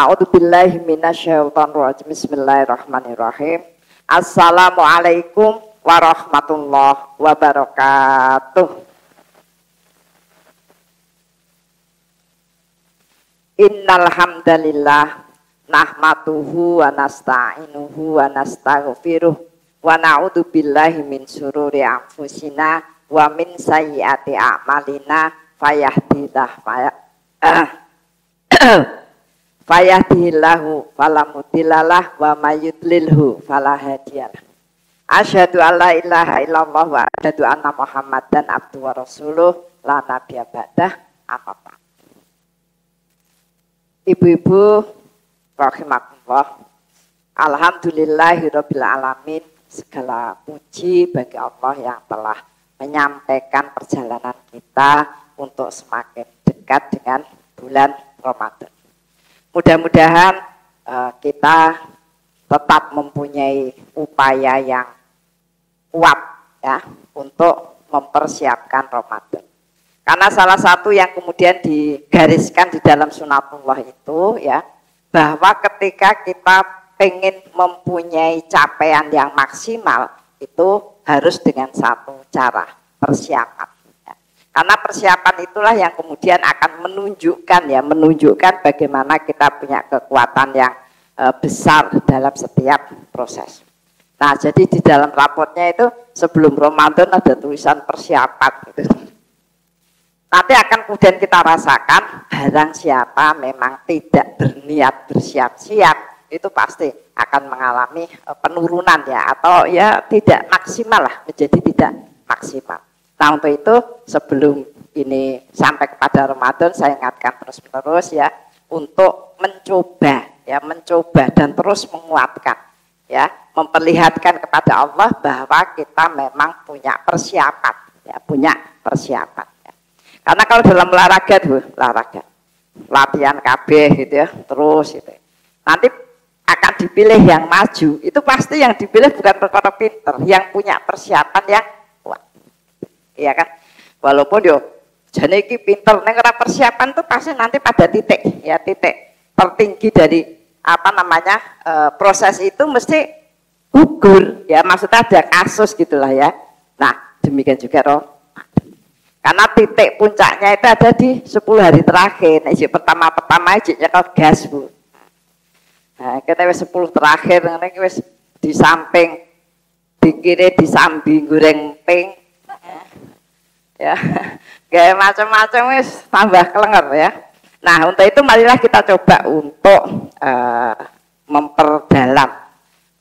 A'udzubillahi minasyaitonirrajim. Bismillahirrahmanirrahim. Assalamualaikum warahmatullahi wabarakatuh. Innal hamdalillah nahmaduhu wa nasta'inuhu wa nastaghfiruh wa na'udzubillahi min syururi anfusina wa min sayyiati a'malina fayahdihillahu fala mudhillalah wa may yudlilhu fala hadiyalah. Asyhadu an la ilaha illallah wa asyhadu anna Muhammadan abduhu wa rasuluh la nabiyya ba'dah. Amma ba'd. Ibu-ibu rahimakumullah, alhamdulillahirabbil alamin. Segala puji bagi Allah yang telah menyampaikan perjalanan kita untuk semakin dekat dengan bulan Ramadan. Mudah-mudahan kita tetap mempunyai upaya yang kuat ya untuk mempersiapkan Ramadan. Karena salah satu yang kemudian digariskan di dalam sunatullah itu ya, bahwa ketika kita pengen mempunyai capaian yang maksimal itu harus dengan satu cara, persiapan. Ya. Karena persiapan itulah yang kemudian akan menunjukkan bagaimana kita punya kekuatan yang besar dalam setiap proses. Nah, jadi di dalam rapotnya itu sebelum Ramadan ada tulisan persiapan gitu. Nanti akan kemudian kita rasakan barang siapa memang tidak berniat bersiap-siap itu pasti akan mengalami penurunan ya, atau ya tidak maksimal lah, menjadi tidak maksimal. Nah, untuk itu sebelum ini sampai kepada Ramadan saya ingatkan terus-menerus ya untuk mencoba dan terus menguatkan ya, memperlihatkan kepada Allah bahwa kita memang punya persiapan ya, persiapan. Karena kalau dalam olahraga latihan KB gitu ya, terus gitu. Nanti akan dipilih yang maju, itu pasti yang dipilih bukan perkara pinter, yang punya persiapan yang kuat. Iya kan? Walaupun jane iki pinter, nek ora persiapan tuh pasti nanti pada titik tertinggi dari proses itu mesti gugur ya, maksudnya ada kasus gitulah ya. Nah, demikian juga karena titik puncaknya itu ada di 10 hari terakhir. Nah, pertama nyekel gas, Bu. Nah, kita wis 10 terakhir ngene wis di samping dikire disambi goreng ping. Ya. Kayak macam-macam wis tambah kelenger ya. Nah, untuk itu marilah kita coba untuk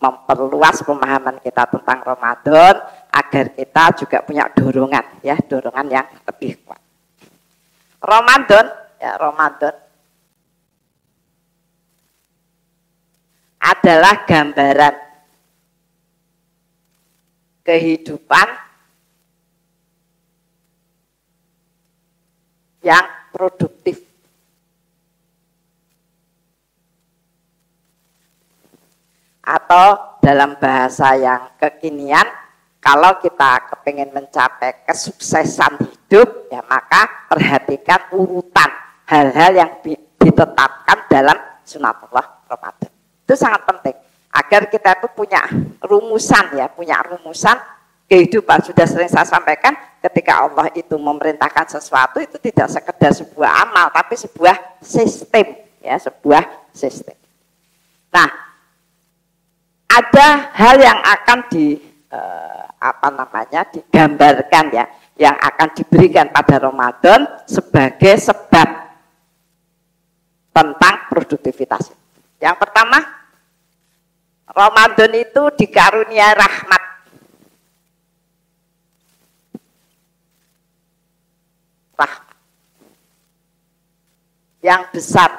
memperluas pemahaman kita tentang Ramadan agar kita juga punya dorongan yang lebih kuat. Ramadan adalah gambaran kehidupan yang produktif. Atau dalam bahasa yang kekinian, kalau kita kepingin mencapai kesuksesan hidup, ya maka perhatikan urutan hal-hal yang ditetapkan dalam sunatullah Ramadan. Itu sangat penting agar kita itu punya rumusan kehidupan. Sudah sering saya sampaikan, ketika Allah itu memerintahkan sesuatu itu tidak sekedar sebuah amal, tapi sebuah sistem ya, sebuah sistem. Nah, ada hal yang akan digambarkan ya, yang akan diberikan pada Ramadan sebagai sebab tentang produktivitas. Yang pertama, Ramadan itu dikarunia rahmat. Yang besar.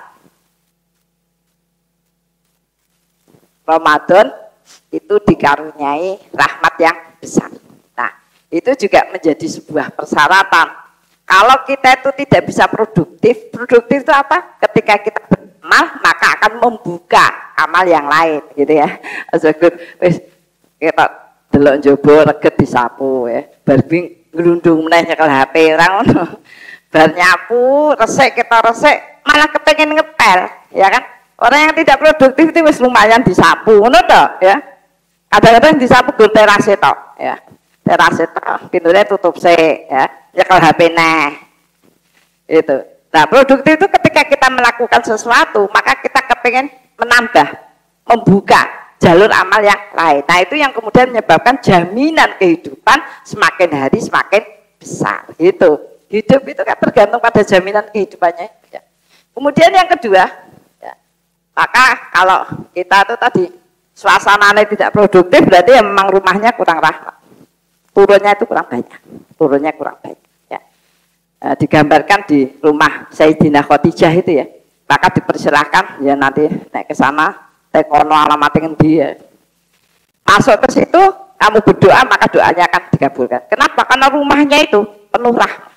Ramadan itu dikaruniai rahmat yang besar. Nah, itu juga menjadi sebuah persyaratan. Kalau kita itu tidak bisa produktif itu apa? Ketika kita beramal, maka akan membuka amal yang lain, gitu ya. Kita delok njaba reget disapu ya. Bar ngrundung meneh nyekel HP orang ngono. Bar nyapu, resik malah kepengen ngepel, ya kan? Orang yang tidak produktif itu wis lumayan disapu, ngono to ya. Kadang-kadang disapu gur terase tok ya. Terase tok, pintunya tutup sih ya. Nyekel HP neh. Itu. Nah, produktif itu ketika kita melakukan sesuatu, maka kita kepengen menambah, membuka jalur amal yang lain. Nah, itu yang kemudian menyebabkan jaminan kehidupan semakin hari semakin besar. Gitu. Hidup itu kan tergantung pada jaminan kehidupannya. Ya. Kemudian yang kedua, ya, maka kalau kita tuh tadi suasananya tidak produktif, berarti ya memang rumahnya kurang rahmat. Turunnya itu kurang banyak. Turunnya kurang banyak. Ya. Digambarkan di rumah Sayyidina Khadijah itu ya. Maka dipersilahkan ya nanti naik ke sana, tekono alamat ngendi ya. Masuk ke situ, kamu berdoa maka doanya akan dikabulkan. Kenapa? Karena rumahnya itu penuh rahmat.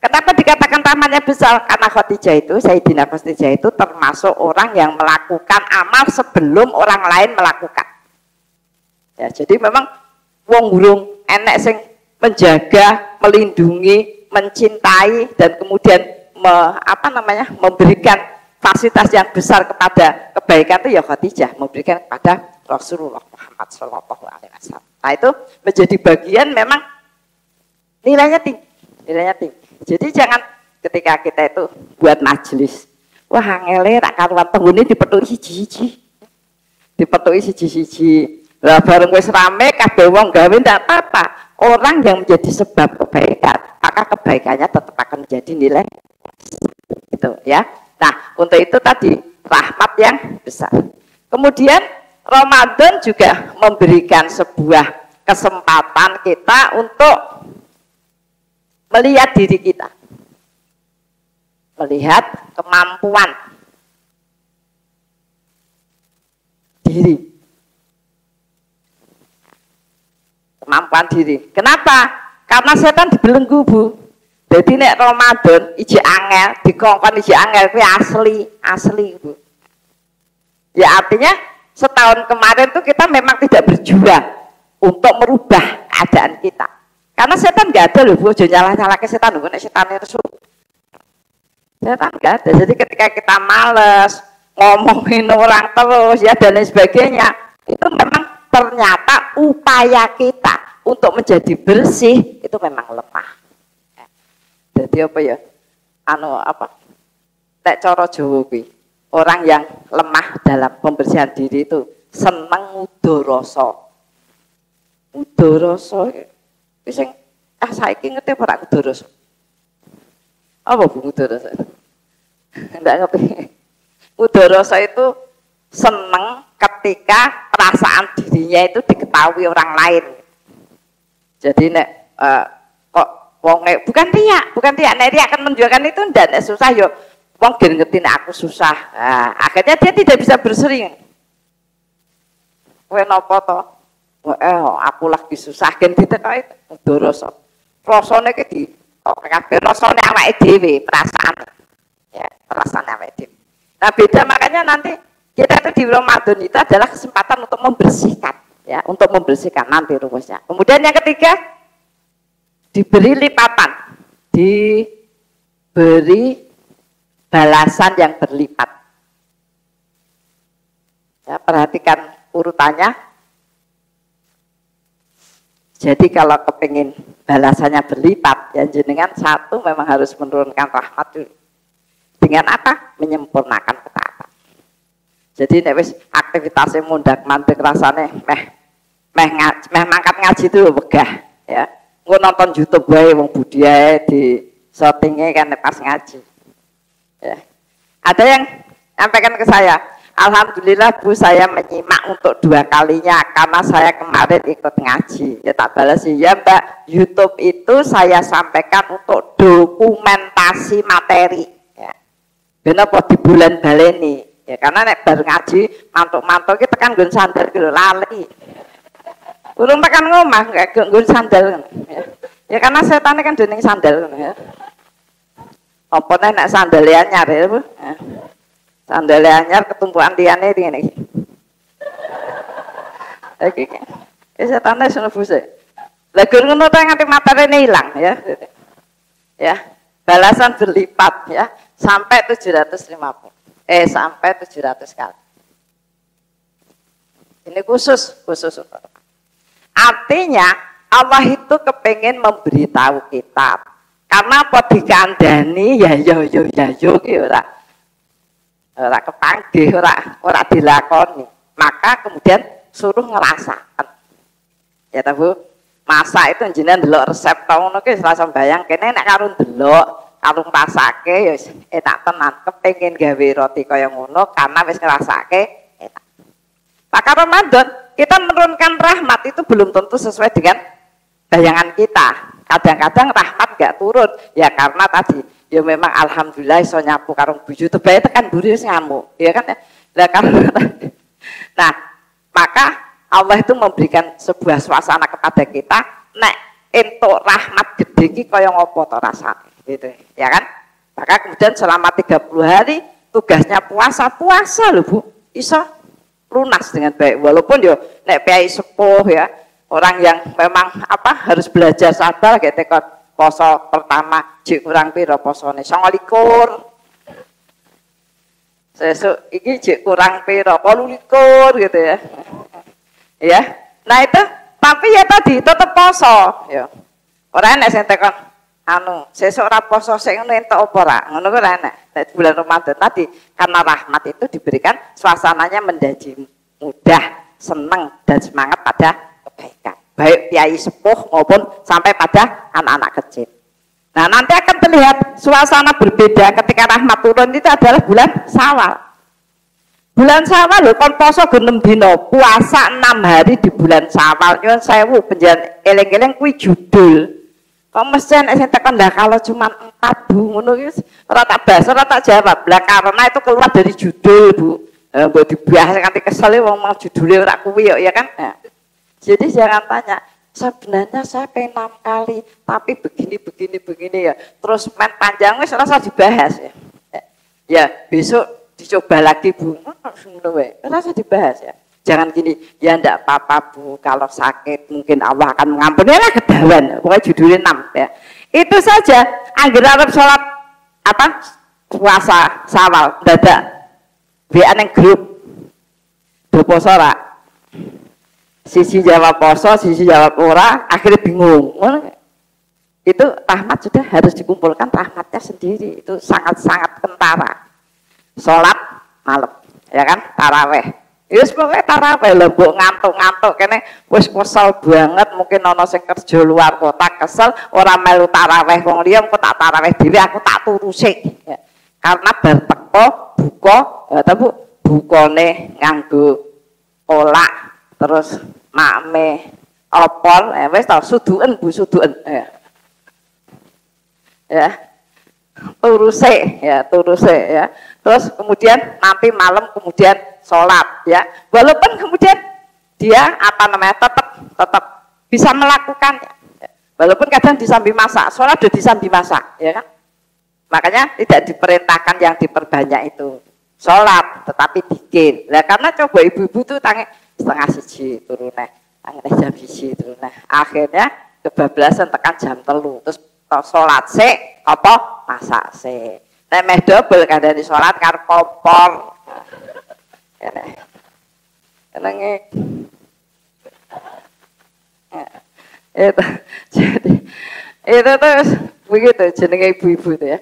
Kenapa dikatakan rahmatnya besar? Karena Khadijah itu, Sayyidina Khadijah itu termasuk orang yang melakukan amal sebelum orang lain melakukan. Ya, jadi memang wong gurung enek sing menjaga, melindungi, mencintai dan kemudian memberikan fasilitas yang besar kepada kebaikan itu ya Khadijah, memberikan kepada Rasulullah Muhammad SAW. Nah itu menjadi bagian memang nilainya tinggi, nilainya tinggi. Jadi jangan ketika kita itu buat majelis, wah ngele rak karuan penghuni dipethuki siji-siji. Dipethuki siji-siji. Lah bareng wis rame kabeh wong gawe ndak apa-apa. Orang yang menjadi sebab kebaikan, maka kebaikannya tetap akan menjadi nilai itu ya. Nah, untuk itu tadi rahmat yang besar. Kemudian Ramadan juga memberikan sebuah kesempatan kita untuk melihat diri kita, melihat kemampuan diri, kemampuan diri. Kenapa? Karena setan dibelenggu, Bu. Jadi nek Ramadan iji angel, dikongkon iji angel kuwi asli, Bu. Ya artinya setahun kemarin tuh kita memang tidak berjuang untuk merubah keadaan kita. Karena setan nggak ada loh, Bu, jangan nyala-nyalake setan, Bu, nek setan itu setan nggak ada. Jadi ketika kita males ngomongin orang terus ya dan lain sebagainya, itu memang ternyata upaya kita untuk menjadi bersih itu memang lemah. Jadi apa ya? Nek cara Jawa kuwi, orang yang lemah dalam pembersihan diri itu seneng udoroso. Udoroso sing saiki ngerti ora udoroso. Apa Bu udoroso? Enggak ngerti. Udoroso itu seneng ketika perasaan dirinya itu diketahui orang lain. Jadi nek kok wong bukan riak, nek riak akan menunjukkan itu ndak susah yo. Wong gen ngerti nek aku susah. Nah, akhirnya dia tidak bisa bersering. Kowe napa to? Aku lagi susah gen ditekoki udoroso. Rasane ki di kabeh rasane awake dhewe, perasaan. Ya, perasaan awake dhewe. Nah, beda makanya nanti kita itu di Ramadan itu adalah kesempatan untuk membersihkan, ya, untuk membersihkan nanti rumusnya. Kemudian yang ketiga, diberi lipatan, diberi balasan yang berlipat. Ya, perhatikan urutannya. Jadi kalau kepingin balasannya berlipat, ya jenengan satu memang harus menurunkan rahmat dulu. Dengan apa? Menyempurnakan ketaatan. Jadi nek wis aktivitasnya mundak mandek rasane meh mangkat ngaji itu wegah, ya. Engko nonton YouTube wae wong budaya di settinge kan pas ngaji. Ya. Ada yang sampaikan ke saya, alhamdulillah Bu, saya menyimak untuk 2 kalinya karena saya kemarin ikut ngaji. Ya tak balas ya Mbak, YouTube itu saya sampaikan untuk dokumentasi materi. Ya. Kenapa di bulan baleni? Ya karena nek bar ngaji mantuk-mantuk kita kan nggon sandal gitu lali. Urung tekan ngomah gak nggon sandal. Ya karena setan kan dening sandal ya. Apa nek sandal anyar ya Bu? Ya. Sandal anyar ketumpukan liyane ngene iki. Iki. Setan wis nebuse. Lah gur ngono ta nganti materine ilang ya. Ya. Balasan berlipat ya sampai 750. sampai 700 kali. Ini khusus. Artinya Allah itu kepengen memberitahu kita. Karena apa dikandani ya ora kepanggih, ora dilakoni. Maka kemudian suruh ngerasakan. Ya tahu, masak itu jenengan delok resep tau ngono ki rasa bayang kene nek karun delok, karun rasake ya enak tenan. Kepengin gawe roti kaya ngono karena wis ngrasake enak. Maka Ramadan kita menurunkan rahmat itu belum tentu sesuai dengan bayangan kita. Kadang-kadang rahmat gak turun ya karena tadi ya memang alhamdulillah iso nyapu karung bojo tebae tekan mburi wis ngamuk ya kan ya. Lah karena nah, maka Allah itu memberikan sebuah suasana kepada kita nek entuk rahmat gede iki kaya ngopo to rasane gitu ya kan. Maka kemudian selama 30 hari tugasnya puasa lho Bu, iso lunas dengan baik walaupun yo nek piyai sepuh ya orang yang memang harus belajar sabar kayak tekad poso pertama jik kurang piro posone 29 sesuk iki jik kurang piro 28 gitu ya. Ya. Nah itu tapi ya tadi tetap poso ya. Ora enek sing tekon sesuk ora poso sing ngono entuk apa ora. Ngono ora enek. Nek bulan Ramadan tadi karena rahmat itu diberikan suasananya menjadi mudah, senang dan semangat pada kebaikan. Baik kiai sepuh maupun sampai pada anak-anak kecil. Nah nanti akan terlihat suasana berbeda ketika rahmat turun itu adalah bulan Syawal. Bulan Syawal lho kon poso 6 dina, puasa 6 hari di bulan Syawal. Nyuwun sewu penjen eling-eling kuwi judul. Kok mesti nek sing tekan lah kalau cuma 4 Bu ngono iki ora tak bahas, ora tak jawab. Lah karena itu keluar dari judul Bu. Mbok dibahas nganti kesel wong mau judulnya ora kuwi ya kan. Nah, jadi jangan tanya, sebenarnya saya pengen 6 kali, tapi begini ya. Terus main panjang wis rasa dibahas ya. Ya, besok dicoba lagi Bu. Rasa dibahas ya. Jangan gini, ya enggak apa-apa Bu, kalau sakit mungkin Allah akan mengampuni lah kedawan. Pokoknya judulnya 6 ya. Itu saja. Angger arep salat puasa Syawal dadak. WA neng grup. Do poso ora? Sisi jawab poso, sisi jawab ora, akhirnya bingung. Itu rahmat sudah harus dikumpulkan rahmatnya sendiri. Itu sangat-sangat kentara. Sholat malam, ya kan? Taraweh. Wis pokoke taraweh lho mbok ngantuk-ngantuk kene wis kesel banget mungkin ana sing kerja luar kota kesel ora melu taraweh wong liya engko tak taraweh dhewe aku tak turusi. Ya. Karena bar teko buka tapi bukane nganggo kolak terus makme opol wis tau suduken Bu suduken ya turuse ya terus kemudian nanti malam kemudian sholat ya walaupun kemudian dia tetap bisa melakukan ya. Walaupun kadang disambi masak sholat udah disambi masak ya kan makanya tidak diperintahkan yang diperbanyak itu sholat tetapi bikin nah karena coba ibu-ibu tuh tangi setengah siji turun tangi jam siji turun akhirnya kebablasan tekan jam 3 terus sholat sik apa masak sik nek meh double kandhane sholat karo kompor Enenge itu jadi itu terus begitu jenenge ibu-ibu itu ya.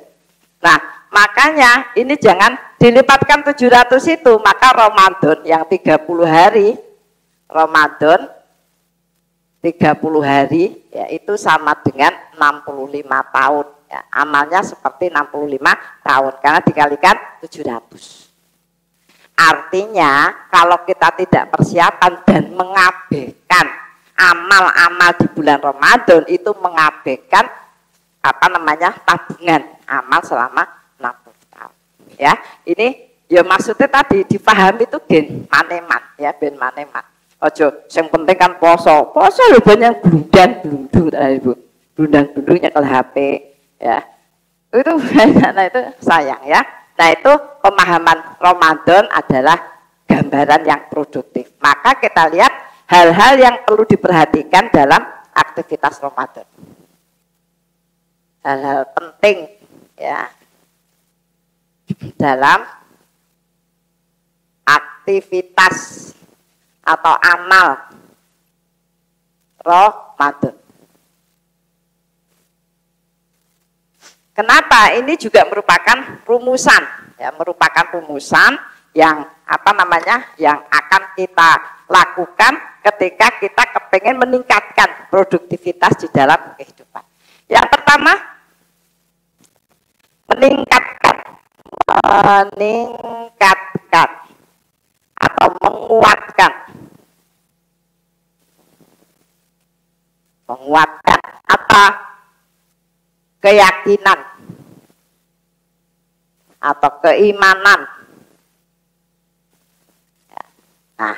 Nah makanya ini jangan dilipatkan 700 itu maka Ramadan yang 30 hari Ramadan 30 hari ya itu sama dengan 65 tahun ya, amalnya seperti 65 tahun karena dikalikan 700. Artinya kalau kita tidak persiapan dan mengabaikan amal-amal di bulan Ramadan itu mengabaikan tabungan amal selama 60 tahun. Ya, ini ya maksudnya tadi dipahami itu gen maneman ya ben maneman. Ojo, yang penting kan poso lho banyak blundang-blundung Ibu. Blundang-blundungnya ke HP ya. Itu banyak nah itu sayang ya. Nah itu pemahaman Ramadan adalah gambaran yang produktif. Maka kita lihat hal-hal yang perlu diperhatikan dalam aktivitas Ramadan. Hal-hal penting ya dalam aktivitas atau amal Ramadan. Kenapa? Ini juga merupakan rumusan, ya, merupakan rumusan yang apa namanya, yang akan kita lakukan ketika kita kepengen meningkatkan produktivitas di dalam kehidupan. Yang pertama, meningkatkan atau menguatkan apa? Keyakinan atau keimanan. Nah,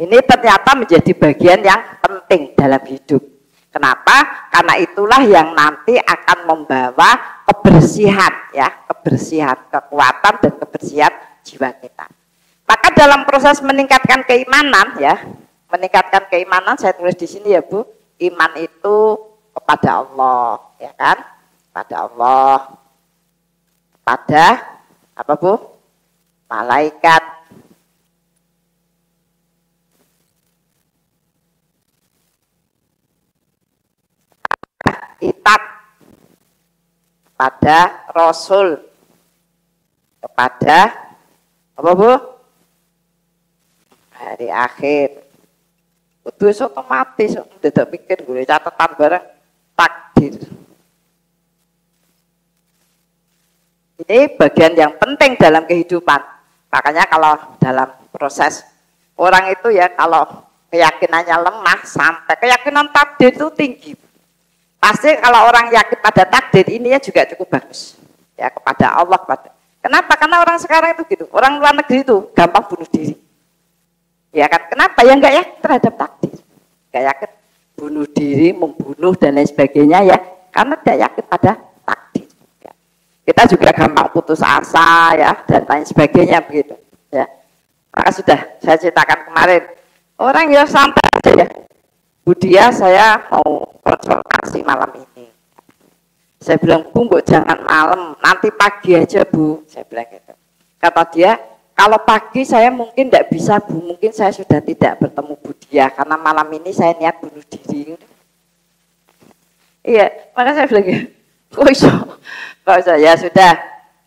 ini ternyata menjadi bagian yang penting dalam hidup. Kenapa? Karena itulah yang nanti akan membawa kebersihan, ya, kebersihan, kekuatan dan kebersihan jiwa kita. Maka dalam proses meningkatkan keimanan, ya, meningkatkan keimanan, saya tulis di sini ya Bu, iman itu kepada Allah, ya kan? Kepada Allah, pada apa Bu? Malaikat, kitab, pada Rasul, kepada apa Bu? Hari akhir. Itu otomatis, tidak pikir gue catatan bareng takdir. Ini bagian yang penting dalam kehidupan. Makanya kalau dalam proses orang itu ya, kalau keyakinannya lemah sampai keyakinan takdir itu tinggi. Pasti kalau orang yakin pada takdir ini ya juga cukup bagus. Ya, kepada Allah. Kenapa? Karena orang sekarang itu gitu. Orang luar negeri itu gampang bunuh diri. Ya kan? Kenapa? Ya nggak yakin terhadap takdir. Nggak yakin bunuh diri, membunuh dan lain sebagainya ya. Karena tidak yakin pada takdir. Ya. Kita juga gampang putus asa ya dan lain sebagainya begitu. Ya. Maka sudah saya ceritakan kemarin. Orang ya sampai aja ya. Bu Dia, saya mau konsultasi malam ini. Saya bilang, Bu, jangan malam, nanti pagi aja Bu. Saya bilang gitu. Kata dia, kalau pagi saya mungkin tidak bisa Bu, mungkin saya sudah tidak bertemu Bu Dia karena malam ini saya niat bunuh diri. Iya, maka saya bilang, kok iso? Ya sudah,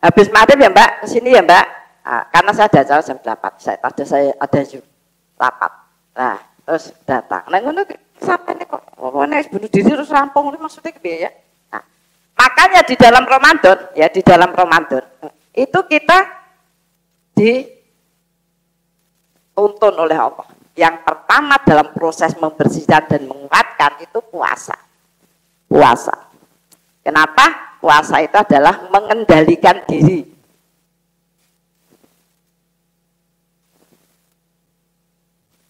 habis maghrib ya Mbak, kesini ya Mbak. Nah, karena saya ada acara jam 8, saya ada rapat. Nah, terus datang. Nah, ngono sampai nih kok, bunuh diri terus rampung, maksudnya gitu ya. Nah, makanya di dalam Ramadan, ya di dalam Ramadan itu kita dituntun oleh Allah. Yang pertama dalam proses membersihkan dan menguatkan itu puasa. Puasa. Kenapa? Puasa itu adalah mengendalikan diri.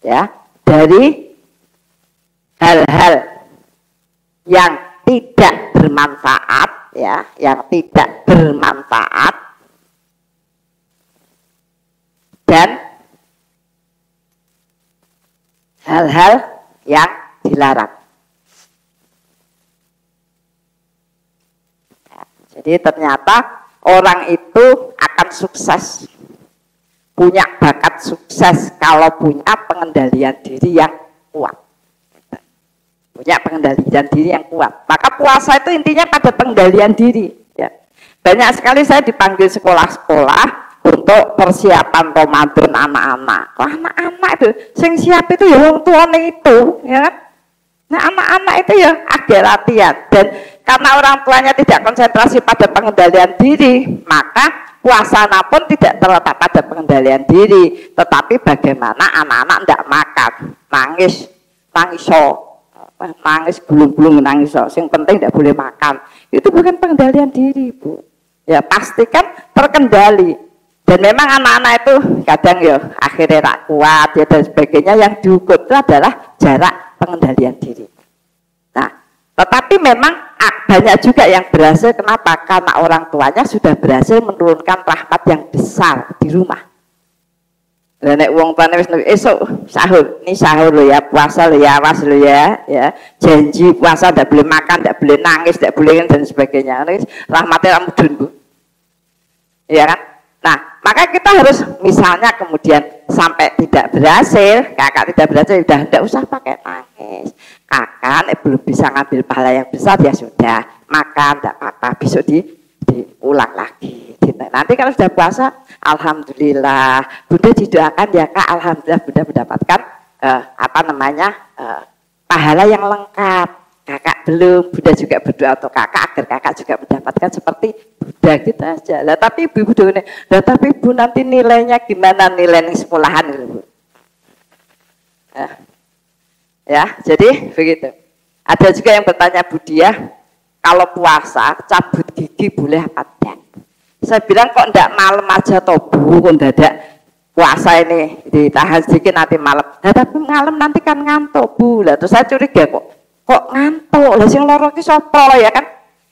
Ya, dari hal-hal yang tidak bermanfaat, ya, yang tidak bermanfaat dan hal-hal yang dilarang. Jadi ternyata orang itu akan sukses, punya bakat sukses kalau punya pengendalian diri yang kuat. Punya pengendalian diri yang kuat. Maka puasa itu intinya pada pengendalian diri. Ya. Banyak sekali saya dipanggil sekolah-sekolah untuk persiapan Ramadan anak-anak. Anak-anak itu, yang siap itu ya orang tuanya itu, ya. Nah anak-anak itu ya agak latihan. Dan karena orang tuanya tidak konsentrasi pada pengendalian diri, maka puasana pun tidak terletak pada pengendalian diri. Tetapi bagaimana anak-anak tidak makan, nangis belum nangis, yang penting tidak boleh makan. Itu bukan pengendalian diri Bu. Ya pastikan terkendali. Dan memang anak-anak itu kadang ya akhirnya tak kuat ya dan sebagainya. Yang diukur itu adalah jarak pengendalian diri. Nah, tetapi memang banyak juga yang berhasil. Kenapa? Karena orang tuanya sudah berhasil menurunkan rahmat yang besar di rumah. Lah nek wong tuane wis esuk sahur, ini sahur lo ya, puasa lo ya, awas lo ya, janji puasa tidak boleh makan, tidak boleh nangis, tidak boleh dan sebagainya. Rahmatnya mudhun Bu. Iya kan? Nah, maka kita harus misalnya kemudian sampai tidak berhasil, kakak tidak berhasil, udah tidak usah pakai nangis. Kakak belum bisa ngambil pahala yang besar, ya sudah, makan, tidak apa-apa, besok diulang lagi. Nanti kalau sudah puasa, alhamdulillah, Bunda didoakan ya kak, alhamdulillah Bunda mendapatkan pahala yang lengkap. Kakak belum, Bunda juga berdoa untuk kakak agar kakak juga mendapatkan seperti Bunda gitu aja. Lah tapi ibu doa, lah tapi ibu nanti nilainya gimana, nilai sekolahan gitu. Ya, jadi begitu. Ada juga yang bertanya Budia, kalau puasa cabut gigi boleh apa tidak? Saya bilang kok ndak malam aja toh Bu, kok ndadak puasa ini ditahan sedikit nanti malam. Nah tapi malam nanti kan ngantuk Bu. Lah terus saya curiga kok ngantuk. Lah sing loro ki sapa ya kan?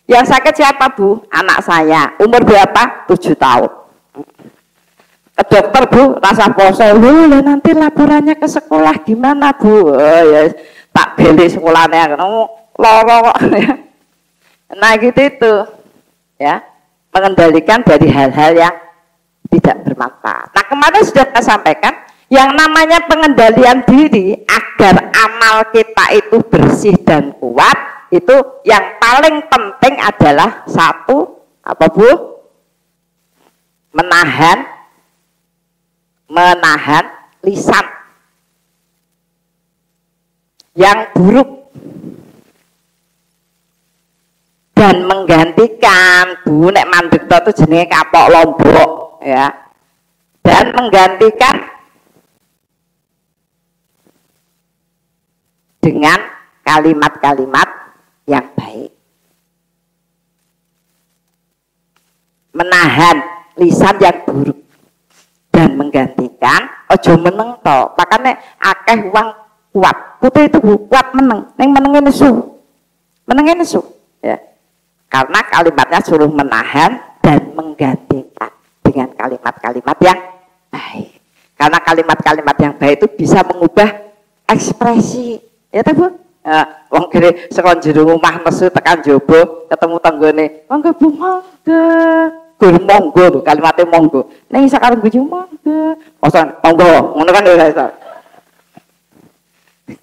Yang sakit siapa Bu? Anak saya. Umur berapa? 7 tahun. Ke dokter Bu, rasa poso. Lah nanti laporannya ke sekolah gimana Bu? Oh, ya tak beli sekolahnya loro kok. Nah gitu itu. Ya. Mengendalikan dari hal-hal yang tidak bermanfaat. Nah kemarin sudah saya sampaikan yang namanya pengendalian diri agar amal kita itu bersih dan kuat, itu yang paling penting adalah satu apa Bu? Menahan lisan yang buruk dan menggantikan Bu nek mandek itu jenenge kapok lombok ya, dan menggantikan dengan kalimat-kalimat yang baik. Menahan lisan yang buruk dan menggantikan ojo meneng to. Makanya akeh wong kuat putih itu kuat meneng neng menengnya nesu ya. Karena kalimatnya suruh menahan dan menggantikan dengan kalimat-kalimat yang baik. Karena kalimat-kalimat yang baik itu bisa mengubah ekspresi. Ya tahu Bu? Wong kene saka jero omah nesu tekan jobo ketemu tanggane. Monggo Bu, monggo. Gur monggo lho kalimatnya monggo. Ning sakarep guyu monggo. Mosok monggo, ngono kan ya.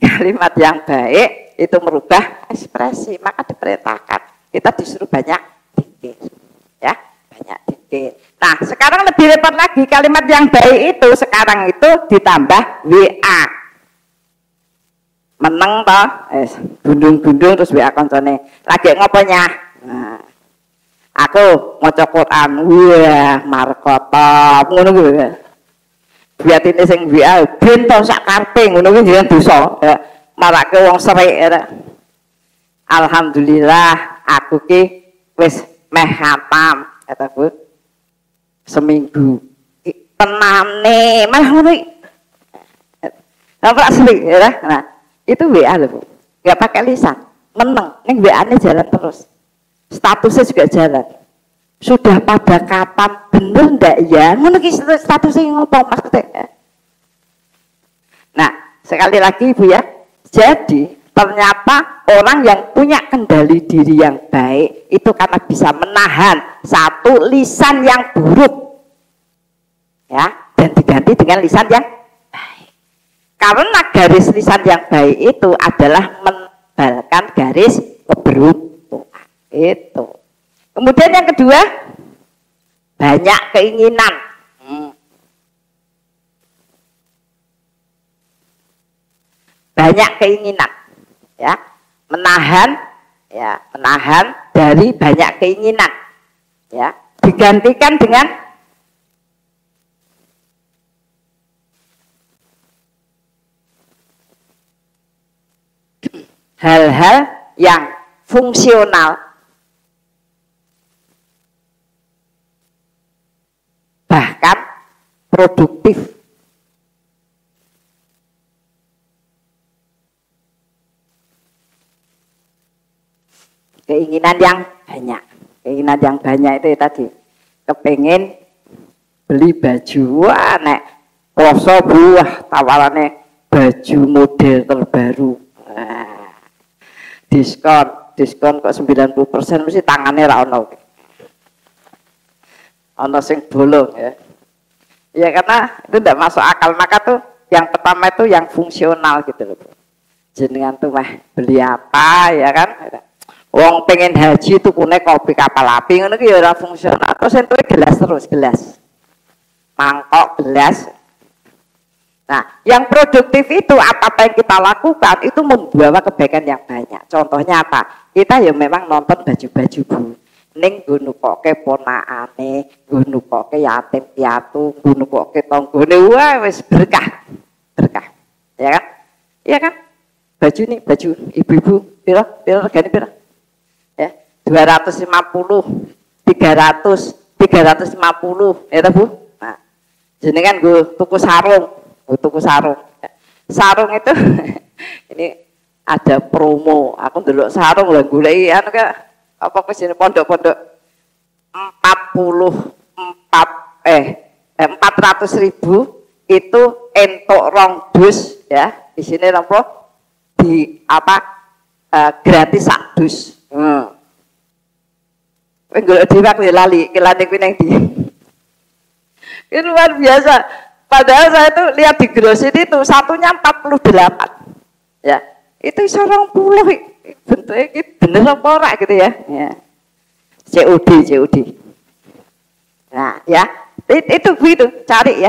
Kalimat yang baik itu merubah ekspresi, maka diperintahkan kita disuruh banyak zikir, ya banyak zikir. Nah sekarang lebih repot lagi, kalimat yang baik itu sekarang itu ditambah WA. Meneng toh, gundung-gundung terus WA koncone lagi ngoponya. Nah, aku maca Quran, wah markota, ngono kuwi. Biat ini sing WA ben to sak karepe ngono kuwi jeneng dosa. Marake wong serik ya. Alhamdulillah aku ki wis meh khatam kata Bu seminggu tenane malah ngono nampak asli ya. Nah itu WA loh Bu, nggak pakai lisan, meneng ning WA-nya jalan terus, statusnya juga jalan. Sudah pada kapan bener ndak ya ngono ki statusnya ngopo maksudnya. Nah sekali lagi Bu ya, jadi ternyata orang yang punya kendali diri yang baik itu karena bisa menahan satu lisan yang buruk ya, dan diganti dengan lisan yang baik. Karena garis lisan yang baik itu adalah menebalkan garis keberuntungan itu. Kemudian yang kedua, banyak keinginan. Banyak keinginan. Ya, menahan dari banyak keinginan ya, digantikan dengan hal-hal yang fungsional bahkan produktif. Keinginan yang banyak itu tadi, kepengen beli baju, wah nek poso buah tawarannya baju model terbaru, wah, diskon kok 90% mesti tangannya ra ono. ono sing bolong ya. Ya karena itu tidak masuk akal, maka tuh yang pertama itu yang fungsional gitu loh. Jenengan tuh mah beli apa ya kan? Wong pengen haji tuh kune kopi kapal api ngono ki ya ora fungsional. Terus entuke gelas. Mangkok, gelas. Nah, yang produktif itu apa yang kita lakukan itu membawa kebaikan yang banyak. Contohnya apa? Kita ya memang nonton baju-baju Bu. Ning nggo nukoke ponakane, nggo nukoke yatim piatu, nggo nukoke tanggane, wah wis berkah. Berkah. Ya kan? Iya kan? Baju nih, baju ibu-ibu pira regane pira? Ya, 250, 300, 350, ya ta Bu? Nah, jenengan nggo tuku sarung. Sarung itu ini ada promo. Aku ndelok sarung lah goleki anu ke apa ke sini pondok-pondok 400.000 itu entuk rong dus ya. Di sini apa di apa gratis sak dus. Kowe golek dhewe aku lali, kelane kuwi nang ndi. Ini luar biasa. Padahal saya tuh lihat di grosir itu satunya 48 ya, itu iso 20 bentuknya bener apa ora gitu ya, ya. COD. Nah ya itu begitu, cari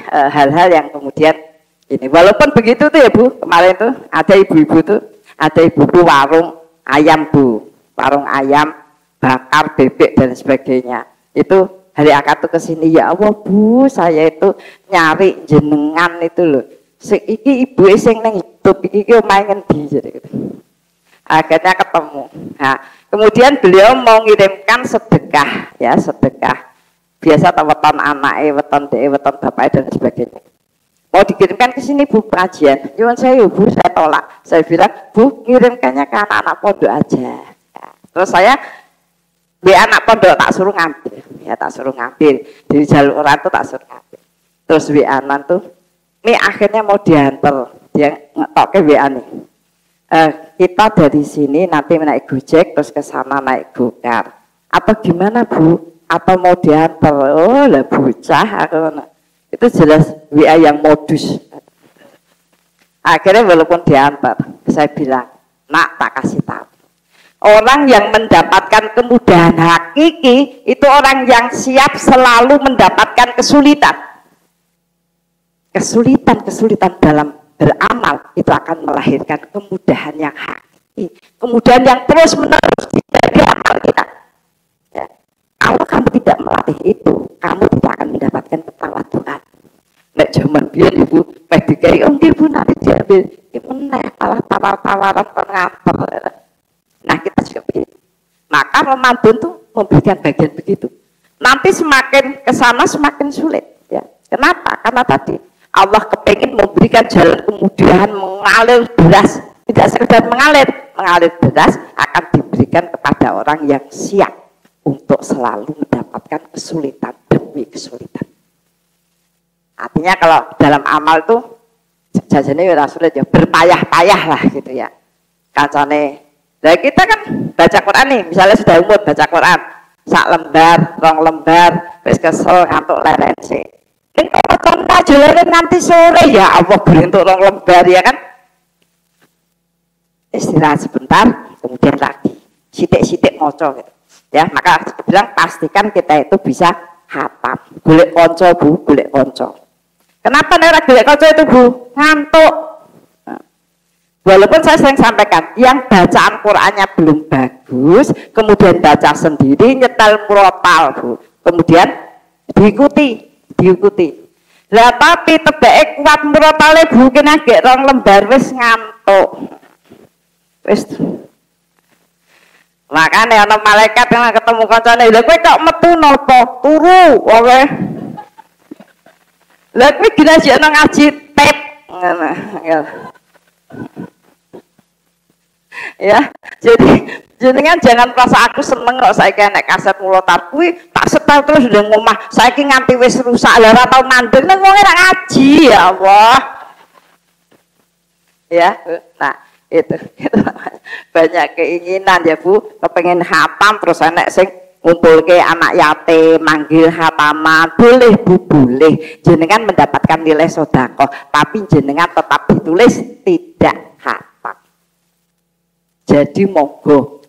hal-hal yang kemudian ini. Walaupun begitu tuh ya Bu, kemarin tuh ada ibu-ibu tuh, ada ibu-ibu warung ayam Bu, warung ayam bakar bebek dan sebagainya. Itu hari akad tuh kesini, ya Allah Bu, saya itu nyari jenengan itu loh. Iki ibu sing nang YouTube iki omahe ngendi jadi gitu. Akhirnya ketemu. Nah, kemudian beliau mau ngirimkan sedekah ya, sedekah. Biasa weton anake, weton dhek, weton bapake dan sebagainya. Mau dikirimkan ke sini Bu pengajian. Nyuwun saya Bu, saya tolak. Saya bilang, Bu, ngirimkannya ke anak-anak pondok aja. Ya. Terus saya anak pondok tak suruh ngambil, ya tak suruh ngambil di jalur orang tuh tak suruh ngambil. Terus WA-an tuh, ini akhirnya mau diantar, dia ngetoknya WA nih. Kita dari sini nanti naik Gojek terus ke sana naik Gokar. Atau gimana Bu? Atau mau diantar? Oh lah bocah, itu jelas WA yang modus. Akhirnya walaupun diantar, saya bilang, nak tak kasih tahu. Orang yang mendapatkan kemudahan hakiki itu orang yang siap selalu mendapatkan kesulitan. Kesulitan dalam beramal itu akan melahirkan kemudahan yang hakiki. Kemudahan yang terus menerus di amal kita. Ya. Kalau kamu tidak melatih itu, kamu tidak akan mendapatkan ketawaduan. Nek zaman biyen Ibu dikai nggih Bu nanti diambil. Iki meneh malah tawar-tawaran pengaper. Nah kita juga begitu. Maka Ramadan tuh memberikan bagian begitu. Nanti semakin ke sana semakin sulit. Ya. Kenapa? Karena tadi Allah kepengen memberikan jalan kemudahan mengalir deras. Tidak sekedar mengalir deras akan diberikan kepada orang yang siap untuk selalu mendapatkan kesulitan demi kesulitan. Artinya kalau dalam amal tuh jajane ora sulit ya, berpayah-payah lah gitu ya. Kancane. Nah kita kan baca Quran nih, misalnya sudah umur baca Quran, sak lembar, rong lembar, wis kesel ngantuk leren sih. Ini kalau contoh jalanin nanti sore ya Allah beri untuk rong lembar ya kan? Istirahat sebentar, kemudian lagi, sitik-sitik moco gitu. Ya maka bilang pastikan kita itu bisa hatam. Golek konco Bu, golek konco. Kenapa nek ora golek konco itu Bu? Ngantuk. Walaupun saya sering sampaikan, yang bacaan Qur'annya belum bagus, kemudian baca sendiri, nyetel murotal Bu. Kemudian diikuti. Lah tapi tebake kuat murotale Bu, kena gek rong lembar wis ngantuk. Wis. Makane ana malaikat yang ketemu kancane, lha kowe kok metu napa? Turu wae. Lha kowe dirajekno ngaji tep. Ngono. Ya, jadi jenengan jangan merasa aku seneng kok saiki nek kaset mulotar kuwi tak setel terus udah ngomah saiki nganti wis rusak lha ora tau mandeg nek wong ora ngaji ya Allah. Ya, nah itu banyak keinginan ya Bu, kepengen hatam terus enek sing ngumpulke anak yatim, manggil khataman, boleh Bu, boleh. Jenengan mendapatkan nilai sedekah, tapi jenengan tetap ditulis tidak khatam. Jadi monggo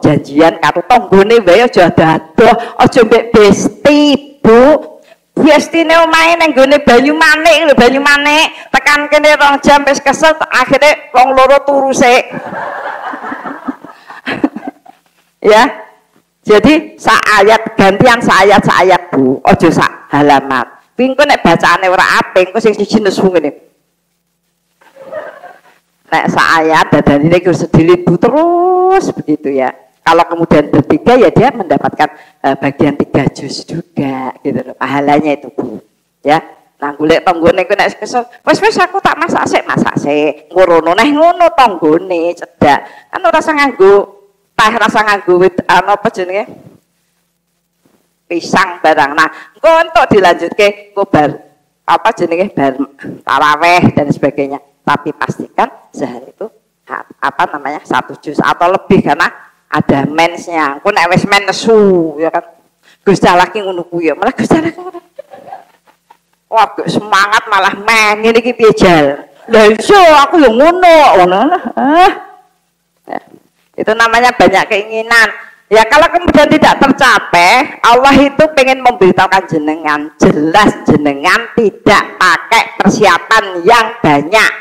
janjian karo tanggane wae aja dadoh, aja mbek besti, Bu. Bestine omahe nang gone Banyumanik lho, Banyumanik. Tekan kene 2 jam wis kesel, akhirnya wong loro turu sik. Ya. Jadi saayat gantian saayat Bu, aja sak halaman. Kuwi engko nek bacaane ora apik, engko sing siji nesu ngene. Nek saayat dadane iki sedili Bu terus begitu ya. Kalau kemudian bertiga ya dia mendapatkan bagian 3 juz juga gitu loh. Pahalanya itu Bu. Ya. Nah golek tanggone ku nek kesel, wis aku tak masak sik. Ngorono neh ngono tanggone cedak. Kan ora usah nganggo rasa nganggo apa jenenge pisang barang. Nah, engko entuk dilanjutke engko bar apa jenenge bar taraweh dan sebagainya. Tapi pastikan sehari itu apa namanya 1 juz atau lebih karena ada mensnya. Engko nek wis men nesu ya kan. Gusti Allah ki ngono kuwi ya. Malah Gusti Allah ngono. Wah, semangat malah men ngene iki piye jal. Lah iso aku yo ngono. Itu namanya banyak keinginan. Ya kalau kemudian tidak tercapai, Allah itu pengen memberitahukan jenengan, jelas jenengan tidak pakai persiapan yang banyak.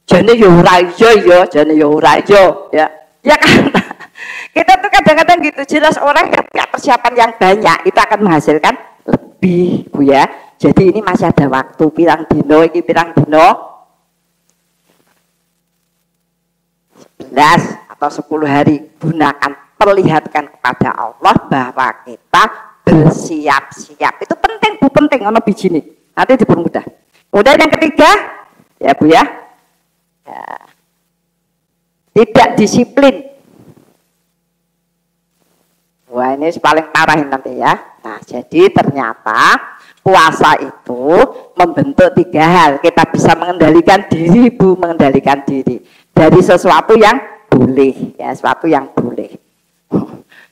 Jane yo ora iso ya, jane yo ora iso ya. Ya kan. Kita tuh kadang-kadang gitu, jelas orang yang punya persiapan yang banyak itu akan menghasilkan lebih, Bu ya. Jadi ini masih ada waktu, pirang dino iki pirang dino 11 atau 10 hari, gunakan, perlihatkan kepada Allah bahwa kita bersiap-siap. Itu penting Bu, penting ono biji nih. Nanti dipermudah. Kemudian yang ketiga, ya Bu ya, tidak disiplin. Wah ini paling parah nanti ya. Nah jadi ternyata puasa itu membentuk 3 hal. Kita bisa mengendalikan diri Bu, mengendalikan diri dari sesuatu yang boleh ya, sesuatu yang boleh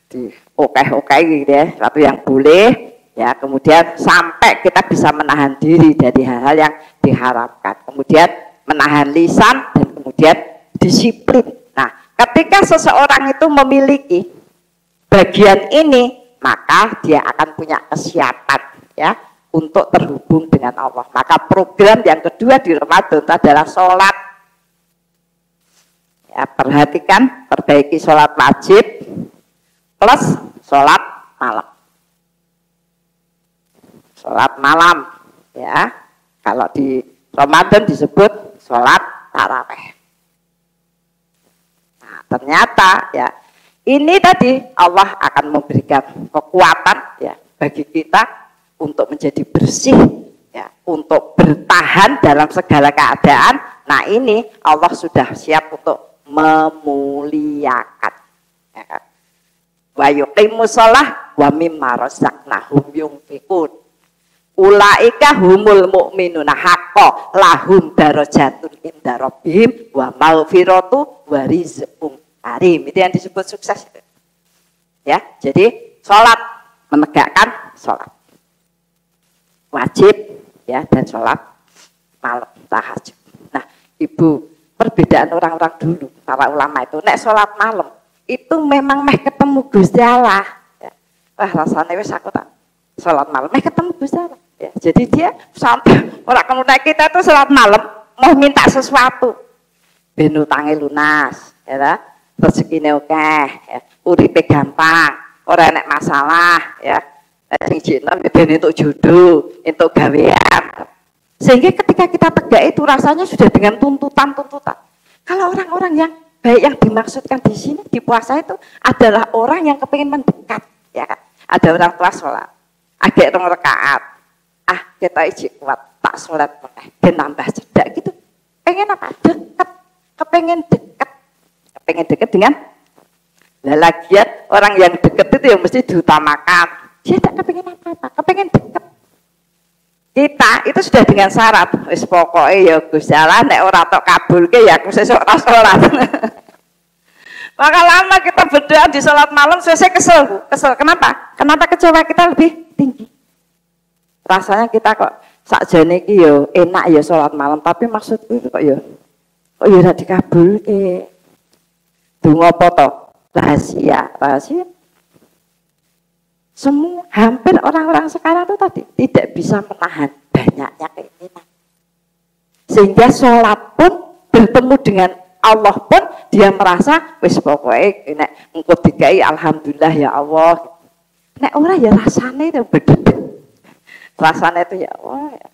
di oke gitu ya, sesuatu yang boleh ya, kemudian sampai kita bisa menahan diri dari hal-hal yang diharapkan, kemudian menahan lisan dan kemudian disiplin. Nah ketika seseorang itu memiliki bagian ini, maka dia akan punya kesiapan ya untuk terhubung dengan Allah. Maka program yang kedua di Ramadan adalah sholat. Ya, perhatikan, perbaiki sholat wajib plus sholat malam. Sholat malam, ya. Kalau di Ramadan disebut sholat taraweh. Nah, ternyata ya ini tadi Allah akan memberikan kekuatan ya bagi kita untuk menjadi bersih, ya, untuk bertahan dalam segala keadaan. Nah ini Allah sudah siap untuk memuliakan, ya kan? Wa yuqimus shalah wa mimma razaqnahum yunfiqun. Ulaika humul mu'minuna haqqan lahum darajatun inda rabbihim wa maghfiratu wa rizqun karim. Itu yang disebut sukses itu. Ya, jadi sholat, menegakkan sholat wajib ya, dan sholat malam tahajud. Nah Ibu, perbedaan orang-orang dulu, para ulama itu, nek sholat malam itu memang meh ketemu Gusti Allah. Ya. Wah rasanya wis aku tak sholat malam meh ketemu Gusti Allah. Ya. Jadi dia sampai orang kemudian kita tuh sholat malam mau minta sesuatu, ben utange lunas, ya, rezekine akeh, ya, uripe gampang, ora enek masalah, ya. Sing jeneng ben entuk jodoh, entuk gawean. Sehingga ketika kita tegak itu rasanya sudah dengan tuntutan-tuntutan. Kalau orang-orang yang baik yang dimaksudkan di sini di puasa itu adalah orang yang kepingin mendekat, ya kan? Ada orang tua sholat, agak 2 rakaat, kita iji kuat, tak sholat dan nambah cedak gitu. Pengen apa? Dekat, kepengen dekat dengan lagian orang yang dekat itu yang mesti diutamakan. Dia tak kepengen apa-apa, kepengen dekat. Kita itu sudah dengan syarat, wis pokoke ya Gusti Allah nek ora tok kabulke ya aku sesuk ora salat. Maka lama kita berdoa di sholat malam, selesai kesel, Bu. Kesel. Kenapa? Kenapa kecewa kita lebih tinggi? Rasanya kita kok sakjane iki yo enak ya sholat malam, tapi maksudku itu kok ora dikabulke. Donga apa to? Rahasia. Semua hampir orang-orang sekarang itu tadi tidak bisa menahan banyaknya keinginan. Sehingga sholat pun bertemu dengan Allah pun dia merasa wis pokoke nek engko dikai alhamdulillah ya Allah. Nek ora ya rasane itu bedebet. Rasane itu ya Allah ya.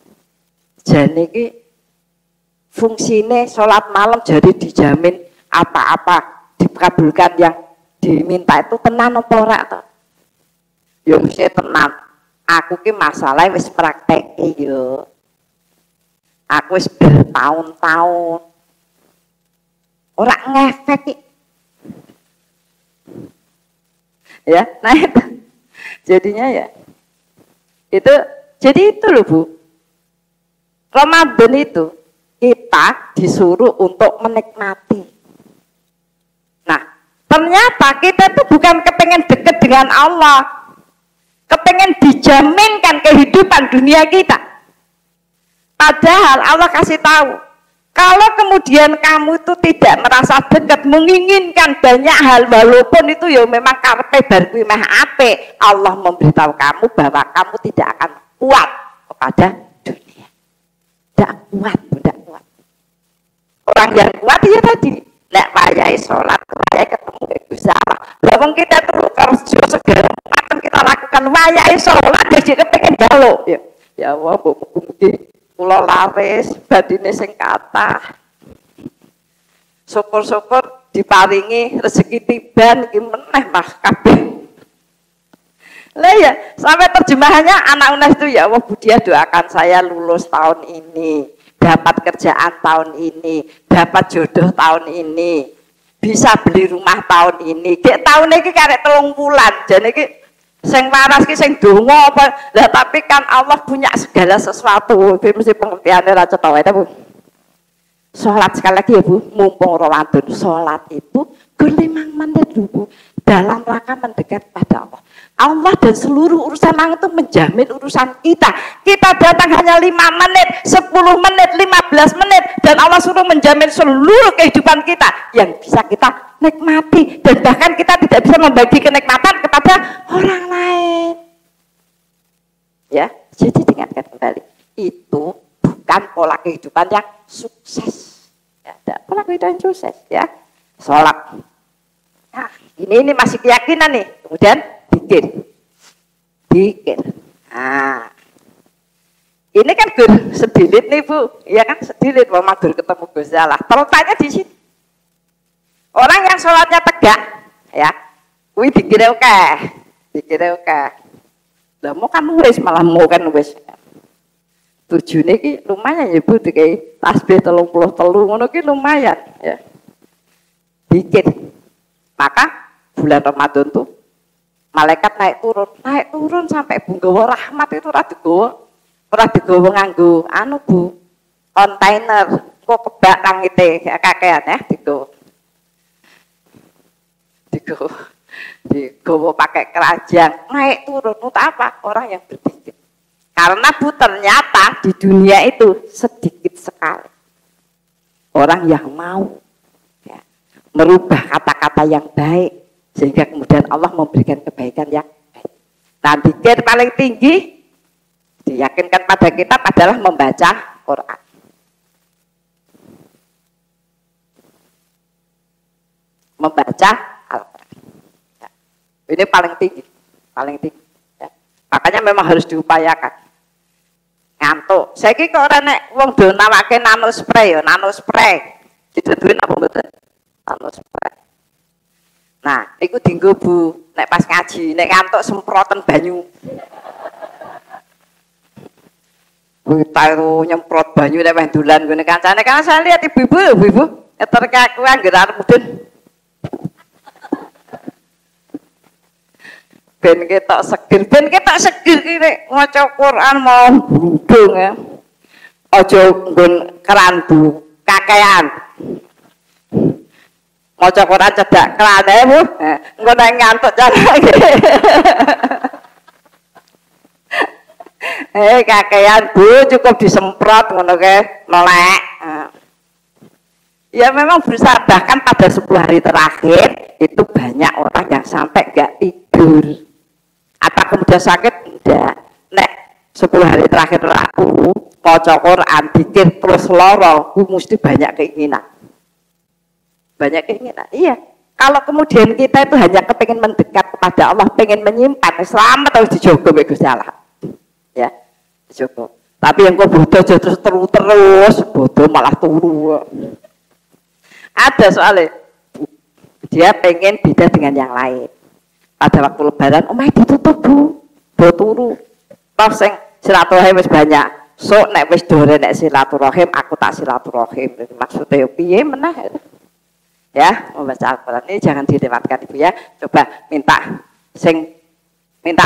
Jane iki fungsine sholat malam jadi dijamin apa-apa dikabulkan yang diminta itu tenan apa ora to? Ya mesti tenan. Aku ki masalah wis prakteke yo. Aku wis bertahun-tahun ora ngefek ki. Ya, nah itu. Jadinya ya itu, jadi itu loh Bu. Ramadan itu kita disuruh untuk menikmati. Nah, ternyata kita itu bukan kepengen deket dengan Allah, kepengen dijaminkan kehidupan dunia kita. Padahal Allah kasih tahu, kalau kemudian kamu itu tidak merasa dekat, menginginkan banyak hal, walaupun itu ya memang karpe barku meh ape, Allah memberitahu kamu bahwa kamu tidak akan kuat kepada dunia. Tidak kuat. Orang yang kuat ya tadi, nek wayai sholat, wayai ketemu Gusti Allah. Wong kita terus kerja segala macam kita lakukan, wayai sholat jadi kepengen jaluk. Ya Allah, mugi kula laris badine sing kathah. Syukur-syukur diparingi rezeki tiban iki meneh Mas kabeh. Lah ya, sampai terjemahannya anak UNES itu ya Allah Budia doakan saya lulus tahun ini, dapat kerjaan tahun ini, dapat jodoh tahun ini, bisa beli rumah tahun ini. Kayak tahun ini karek 3 bulan. Jane iki sing waras ki sing donga apa? Lah tapi kan Allah punya segala sesuatu. Mesti pengertiane ra cetha wae Bu. Salat sekali lagi ya Bu, mumpung Ramadan, salat itu 5 menit Bu dalam rangka mendekat pada Allah. Allah dan seluruh urusan Allah itu menjamin urusan kita. Kita datang hanya 5 menit, 10 menit, 15 menit dan Allah suruh menjamin seluruh kehidupan kita yang bisa kita nikmati dan bahkan kita tidak bisa membagi kenikmatan kepada orang lain. Ya, jadi diingatkan kembali, itu bukan pola kehidupan yang sukses. Ya, ada pola kehidupan yang sukses ya. Sholat. Nah, ini masih keyakinan nih. Kemudian bikin. Nah, ini kan gur sedilit nih Bu, ya kan sedilit mau madur ketemu Gusti Allah. Terletaknya di sini. Orang yang sholatnya tegak, ya, kuwi dikira oke. Lah mau kan wis malah mau kan wis. Tujune iki lumayan ya Bu, dikai tasbih 33 ngono ki lumayan ya. Bikin. Maka bulan Ramadan tuh malaikat naik turun sampai nggawa rahmat itu ora digawa nganggo anu Bu, kontainer kok kebak langite kakean ya digawa pakai keranjang naik turun untuk apa? Orang yang berpikir. Karena Bu ternyata di dunia itu sedikit sekali orang yang mau ya, merubah kata-kata yang baik sehingga kemudian Allah memberikan kebaikan yang baik. Nah, zikir paling tinggi diyakinkan pada kita adalah membaca Quran. Membaca Al-Quran. Ya. Ini paling tinggi. Ya. Makanya memang harus diupayakan. Ngantuk. Saiki kok ora nek wong do nawake nano spray. Diduduin apa mboten? Nano spray. Nah, iku dienggo Bu, nek pas ngaji, nek ngantuk semproten banyu. Kita itu nyemprot banyu nek wis dolan ngene kancane. Kan saya lihat ibu-ibu ngeterke aku anggere arep mudhun. Ben ketok seger ki nek maca Quran mau bludung ya. Aja nggon kerandu kakean. maca Quran cedak kelane Bu. Engko nek ngantuk carane. Kakean Bu, cukup disemprot ngono ke melek. Ya memang berusaha, bahkan pada 10 hari terakhir itu banyak orang yang sampai nggak tidur. Apa kemudian sakit? Enggak. Nek 10 hari terakhir aku maca Quran dikir terus loro, aku mesti banyak keinginan. Banyak keinginan. Iya. Kalau kemudian kita itu hanya kepingin mendekat kepada Allah, pengen menyimpan, selamat harus dijogo mek Gusti Allah. Ya, dijogo. Tapi yang kok bodoh terus bodoh malah turu. Ada soalnya dia pengen beda dengan yang lain. Pada waktu lebaran, omah ditutup Bu, turu. Toh sing silaturahim wis banyak. Sok nek wis dore nek silaturahim, aku tak silaturahim. Maksudnya piye meneh? Ya, membaca Al-Quran ini jangan dilewatkan Ibu ya. Coba minta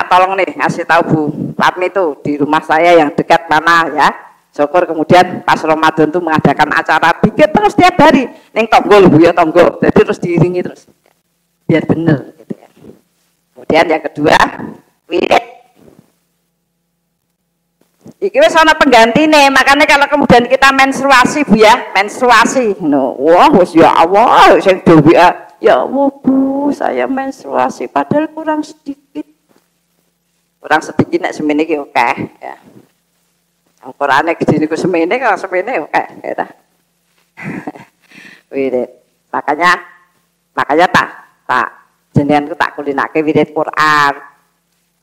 tolong nih, ngasih tahu Bu Latmi itu di rumah saya yang dekat mana ya. Syukur kemudian pas Ramadan tuh mengadakan acara bikin terus tiap hari. Neng tonggol Bu ya, tonggol. Jadi terus diiringi terus. Biar bener gitu ya. Kemudian yang kedua, wirid. Iki wis ana penggantine, makanya kalau kemudian kita menstruasi Bu ya, menstruasi. No, wah wis ya Allah, sing dewe ya Allah Bu, saya menstruasi padahal kurang sedikit. Kurang sedikit nek semene iki oke ya. Al-Qur'ane gede niku semene kalau semene oke ya ta. Wirid. Makanya tak jenengan ku tak kulinake wirid Quran.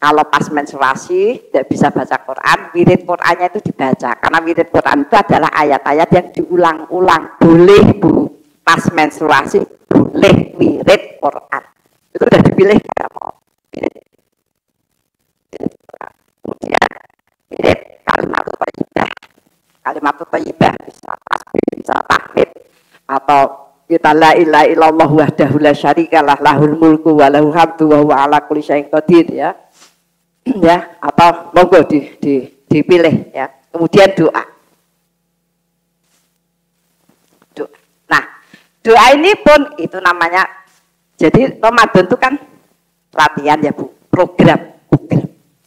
Kalau pas menstruasi tidak bisa baca Quran, wirid Qurannya itu dibaca. Karena wirid Quran itu adalah ayat-ayat yang diulang-ulang. Boleh Bu, pas menstruasi boleh wirid Quran. Itu sudah dipilih kamu. Kemudian wirid kalimat thayyibah. Kalimat thayyibah bisa tasbih, bisa tahmid, atau kita la ilaha illallah wahdahu la syarikalah lahul mulku wa lahul hamdu wa huwa ala kulli syai'in qadir ya. Ya, atau monggo dipilih ya. Kemudian doa. Nah, doa ini pun itu namanya, jadi Ramadan itu kan latihan ya Bu, program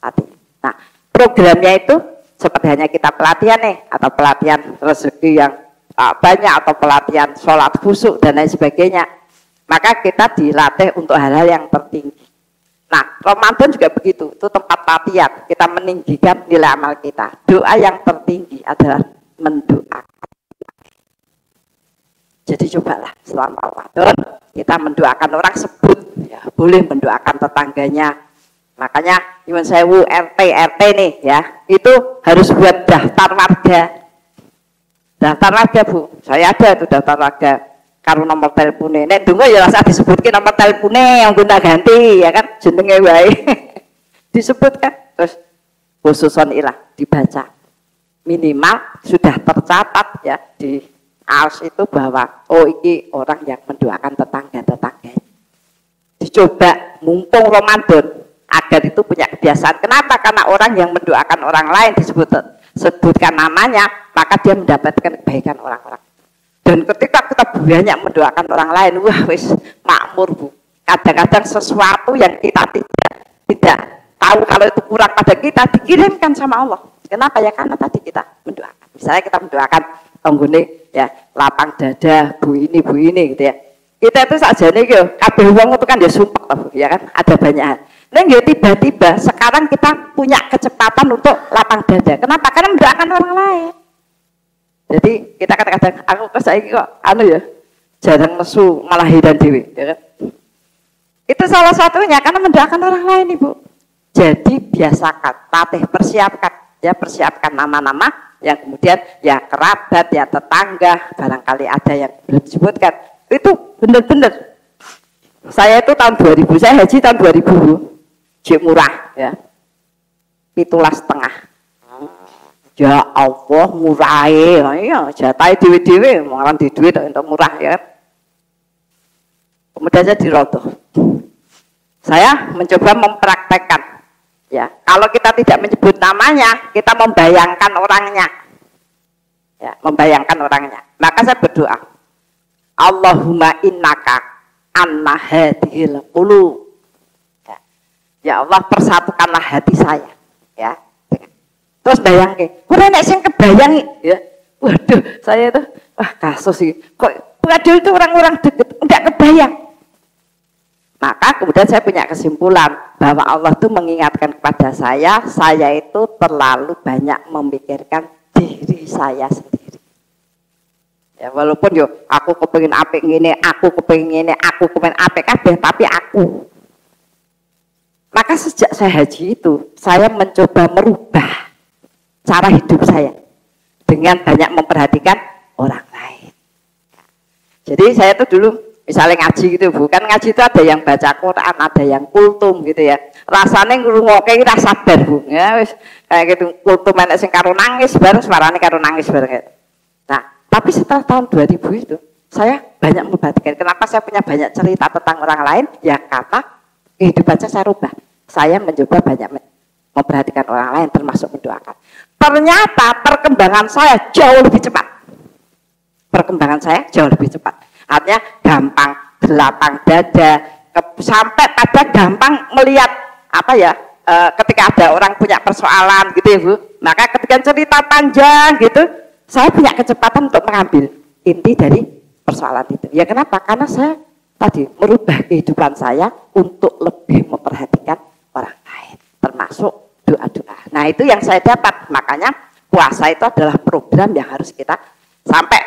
latihan. Nah, programnya itu seperti hanya kita pelatihan nih, atau pelatihan rezeki yang banyak, atau pelatihan sholat khusyuk dan lain sebagainya. Maka kita dilatih untuk hal-hal yang tertinggi. Nah, Ramadan juga begitu, itu tempat latihan, kita meninggikan nilai amal kita. Doa yang tertinggi adalah mendoakan. Jadi cobalah selama Ramadan kita mendoakan orang, sebut, ya, boleh mendoakan tetangganya. Makanya Nyuwun Sewu RT nih ya, itu harus buat daftar warga. Daftar warga Bu, saya ada itu daftar warga. Karo nomor teleponnya, nek dungo ya rasa disebutkan nomor teleponnya yang gonta ganti ya kan, jenenge wae disebutkan, terus khususon ilah dibaca, minimal sudah tercatat ya di ars itu bahwa oh ini orang yang mendoakan tetangga-tetangganya. Dicoba mumpung Ramadan agar itu punya kebiasaan. Kenapa? Karena orang yang mendoakan orang lain disebutkan namanya, maka dia mendapatkan kebaikan orang-orang. Dan ketika kita banyak mendoakan orang lain, wah wis makmur Bu. Kadang-kadang sesuatu yang kita tidak tahu kalau itu kurang pada kita, dikirimkan sama Allah. Kenapa? Ya karena tadi kita mendoakan. Misalnya kita mendoakan tonggone ya lapang dada bu ini gitu ya. Kita itu saja nih yo, kabeh wong itu kan dia sumpah Bu, ya kan? Ada banyak hal. Nah, tiba-tiba sekarang kita punya kecepatan untuk lapang dada. Kenapa? Karena mendoakan orang lain. Jadi kita kadang-kadang aku kesaiki kok ya jarang nesu malah hidan dewi ya kan? Itu salah satunya karena mendoakan orang lain Ibu. Jadi biasakan, latih, persiapkan nama-nama yang kemudian ya kerabat, ya tetangga, barangkali ada yang belum disebutkan. Itu benar-benar. Saya itu tahun 2000, saya haji tahun 2000 Bu. Jik murah ya. 17,5. Ya Allah murah ya, jatahe dhewe-dhewe malah di duit untuk murah ya. Kemudian saya dirodoh. Saya mencoba mempraktekkan ya. Kalau kita tidak menyebut namanya, kita membayangkan orangnya. Ya, membayangkan orangnya. Maka saya berdoa. Allahumma innaka anna hadhil qulub. Ya Allah, persatukanlah hati saya, ya. Terus bayangke, ora nek sing kebayang ya. Waduh, saya itu kasus sih. Kok padahal itu orang-orang deket enggak kebayang. Maka kemudian saya punya kesimpulan bahwa Allah tuh mengingatkan kepada saya itu terlalu banyak memikirkan diri saya sendiri. Ya walaupun yo aku kepengin apik ngene, aku kepengin ngene, aku kepengin apik kabeh, tapi aku. Maka sejak saya haji itu, saya mencoba merubah cara hidup saya dengan banyak memperhatikan orang lain. Jadi saya tuh dulu misalnya ngaji gitu, bukan ngaji itu ada yang baca Quran, ada yang kultum gitu ya. Rasanya ngrungokke ora sabar, Bu. Ya wis kayak gitu kultum enek sing karo nangis bareng suarane karo nangis bareng. Nah, tapi setelah tahun 2000 itu saya banyak memperhatikan. Kenapa saya punya banyak cerita tentang orang lain? Ya karena kehidupan saya rubah. Saya mencoba banyak memperhatikan orang lain termasuk mendoakan. Ternyata perkembangan saya jauh lebih cepat. Perkembangan saya jauh lebih cepat. Artinya gampang gelapang dada, sampai pada gampang melihat apa ya, ketika ada orang punya persoalan gitu ya Bu, maka ketika cerita panjang gitu, saya punya kecepatan untuk mengambil inti dari persoalan itu. Ya kenapa? Karena saya tadi merubah kehidupan saya untuk lebih memperhatikan orang lain, termasuk doa-doa. Nah itu yang saya dapat, makanya puasa itu adalah program yang harus kita sampai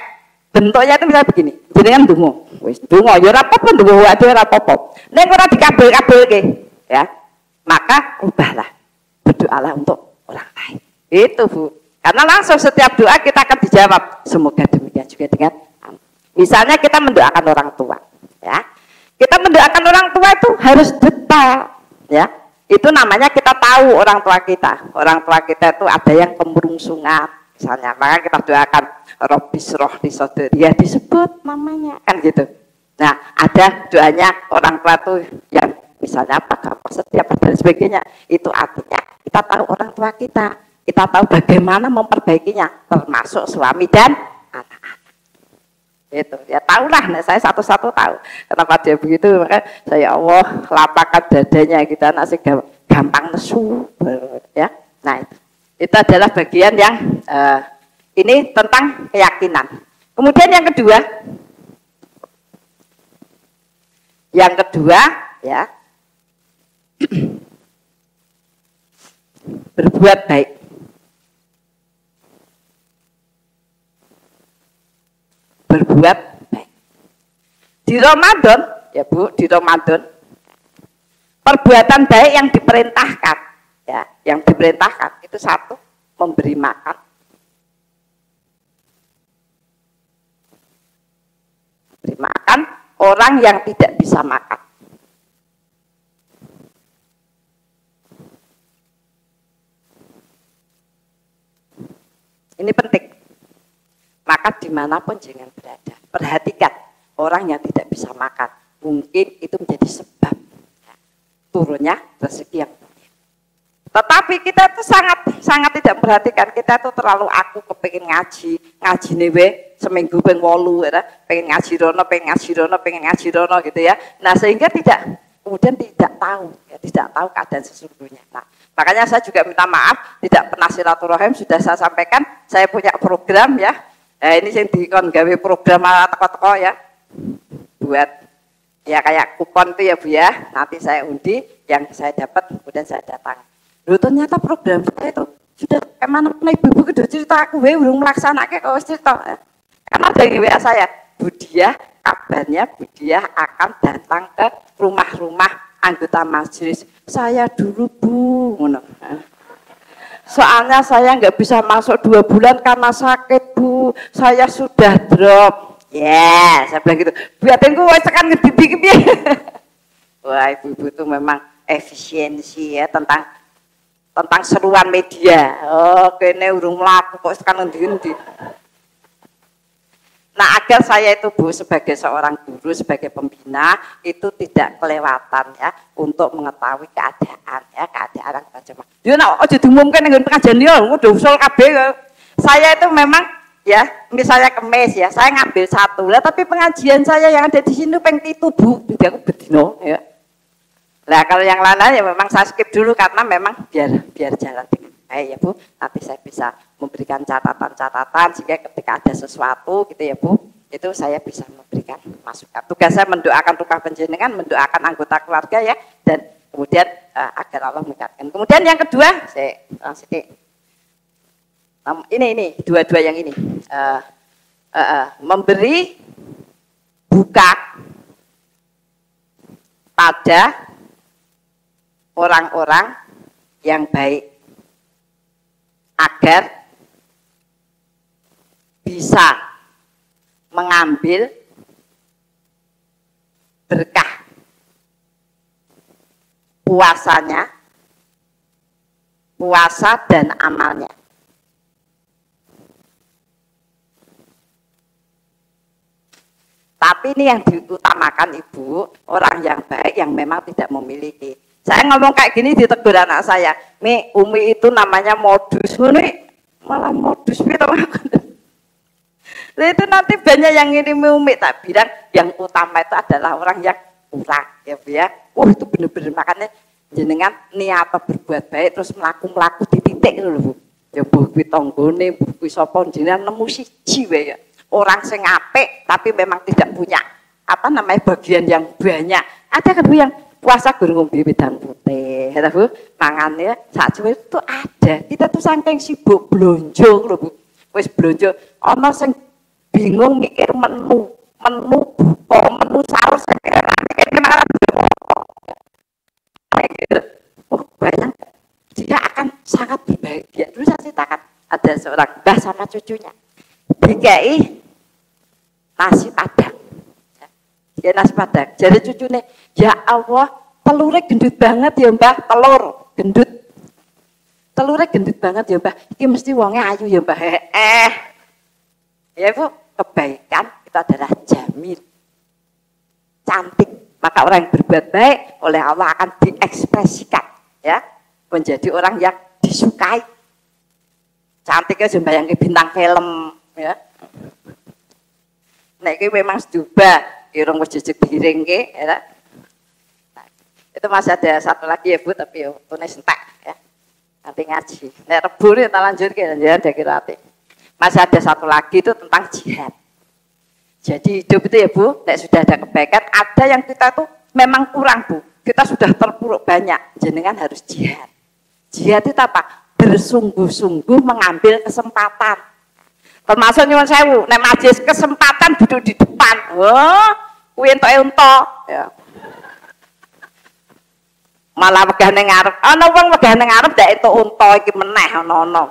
bentuknya itu bisa begini, jenengan dungo, wis dungo, ya ora apa-apa dungo wae ora apa-apa. Nek ora dikabul-kabulke, ya, maka ubahlah, berdoalah untuk orang lain. Itu Bu, karena langsung setiap doa kita akan dijawab. Semoga demikian juga dengan misalnya kita mendoakan orang tua, ya, kita mendoakan orang tua itu harus detail, ya. Itu namanya kita tahu orang tua kita. Orang tua kita itu ada yang kemerungsungan, misalnya, maka kita doakan Robbis rohli sodri, ya disebut namanya kan gitu. Nah ada doanya orang tua tuh yang misalnya apa setiap dan sebagainya. Itu artinya kita tahu orang tua kita tahu bagaimana memperbaikinya, termasuk suami dan anak-anak. Itu ya tahulah. Nah saya satu-satu tahu kenapa dia begitu, maka saya Allah lapangkan dadanya gitu, anak sih gampang nesu ya. Nah itu adalah bagian yang ini tentang keyakinan. Kemudian yang kedua ya, berbuat baik. Berbuat baik. Di Ramadan, ya Bu, di Ramadan perbuatan baik yang diperintahkan, ya, yang diperintahkan itu satu, memberi makan. Memberi makan orang yang tidak bisa makan. Ini penting. Maka dimanapun jangan berada, perhatikan orang yang tidak bisa makan. Mungkin itu menjadi sebab turunnya rezeki yang banyak. Tetapi kita itu sangat tidak perhatikan. Kita itu terlalu aku kepengin ngaji newe seminggu pengen 8 ya, pengen ngaji rono gitu ya. Nah sehingga kemudian tidak tahu keadaan sesungguhnya. Nah makanya saya juga minta maaf tidak pernah silaturahim. Sudah saya sampaikan, saya punya program ya. Ini yang dikon gawe program teko-teko ya, buat ya kayak kupon itu ya Bu ya. Nanti saya undi, yang saya dapat kemudian saya datang. Loh ternyata program saya itu sudah kemana pun ibu-ibu kedua cerita aku belum melaksanakan kau cerita. Karena dari WA saya, Budiah kabarnya Budiah akan datang ke rumah-rumah anggota majelis. Saya dulu Bu, soalnya saya nggak bisa masuk 2 bulan karena sakit Bu, saya sudah drop. Ya, saya bilang gitu. Buatin gue tekan ngedidik piye. Wah, ibu-ibu itu memang efisiensi ya tentang seruan media. Oh, kene urung mlaku kok tekan ngendi-endi. Nah, agar saya itu Bu sebagai seorang guru, sebagai pembina itu tidak kelewatan ya untuk mengetahui keadaan macam. Dia nak aja diumumkan dengan pengajian dia, udah usul kabeh. Saya itu memang ya, misalnya kemis ya, saya ngambil satu lah, tapi pengajian saya yang ada di sini pengen itu Bu, jadi aku bedino ya. Nah kalau yang lain ya memang saya skip dulu karena memang biar jalan dengan baik ya Bu. Nanti saya bisa memberikan catatan-catatan sehingga ketika ada sesuatu gitu ya Bu, itu saya bisa memberikan masukan. Tugas saya mendoakan tukang penjenengan, mendoakan anggota keluarga ya, dan kemudian agar Allah mengatakan. Kemudian yang kedua, ini dua-dua yang ini memberi buka pada orang-orang yang baik agar bisa mengambil berkah puasanya, puasa dan amalnya. Tapi ini yang diutamakan Ibu, orang yang baik yang memang tidak memiliki. Saya ngomong kayak gini ditegur anak saya, nih Umi itu namanya modus, nih malah modus gitu. Nah, itu nanti banyak yang ngirimi Umi, tak bilang yang utama itu adalah orang yang kurang ya Bu ya. Itu bener-bener makanya jenengan niat berbuat baik terus melaku di titik itu loh Bu. Ya Bu kuwi tanggane, Bu kuwi sapa jenengan nemu siji wae ya. Orang sing apik tapi memang tidak punya bagian yang banyak. Ada kan Bu yang puasa guru ngombe wedang putih, ya Bu, mangannya sak cuwe itu ada. Kita tuh saking sibuk blonjo lho Bu. Wis blonjo ana sing bingung mikir menu buka, menu sahur sekarang mikir malah banyak. Dia akan sangat berbahagia. Dulu saya ceritakan ada seorang mbah sama cucunya dikai nasi padang. Ya nasi padang. Jadi cucunya, ya Allah, telurnya gendut banget ya Mbah, telur gendut. Telurnya gendut banget ya Mbah. Ini mesti wongnya ayu ya Mbah. Ya Bu, kebaikan itu adalah jamil. Cantik. Maka orang yang berbuat baik oleh Allah akan diekspresikan ya, menjadi orang yang disukai. Cantiknya juga yang bintang film ya. Nah, ini memang seduba irung wis jejeg piring ke ya. Nah, itu masih ada satu lagi ya Bu, tapi yo tulis entek ya. Nanti ngaji. Nek Rebo kita lanjut ke jangan kira masih ada satu lagi itu tentang jihad. Jadi hidup itu ya Bu, nek sudah ada kebaikan, ada yang kita tuh memang kurang Bu. Kita sudah terpuruk banyak, jenengan harus jihad. Jihad itu apa? Bersungguh-sungguh mengambil kesempatan. Termasuk nyuwun sewu, nek majelis kesempatan duduk di depan. Kuwi entuk-entuk ya. Malah wegah ning ngarep. Ana wong wegah ning ngarep ndak entuk unta iki meneh ana-ana.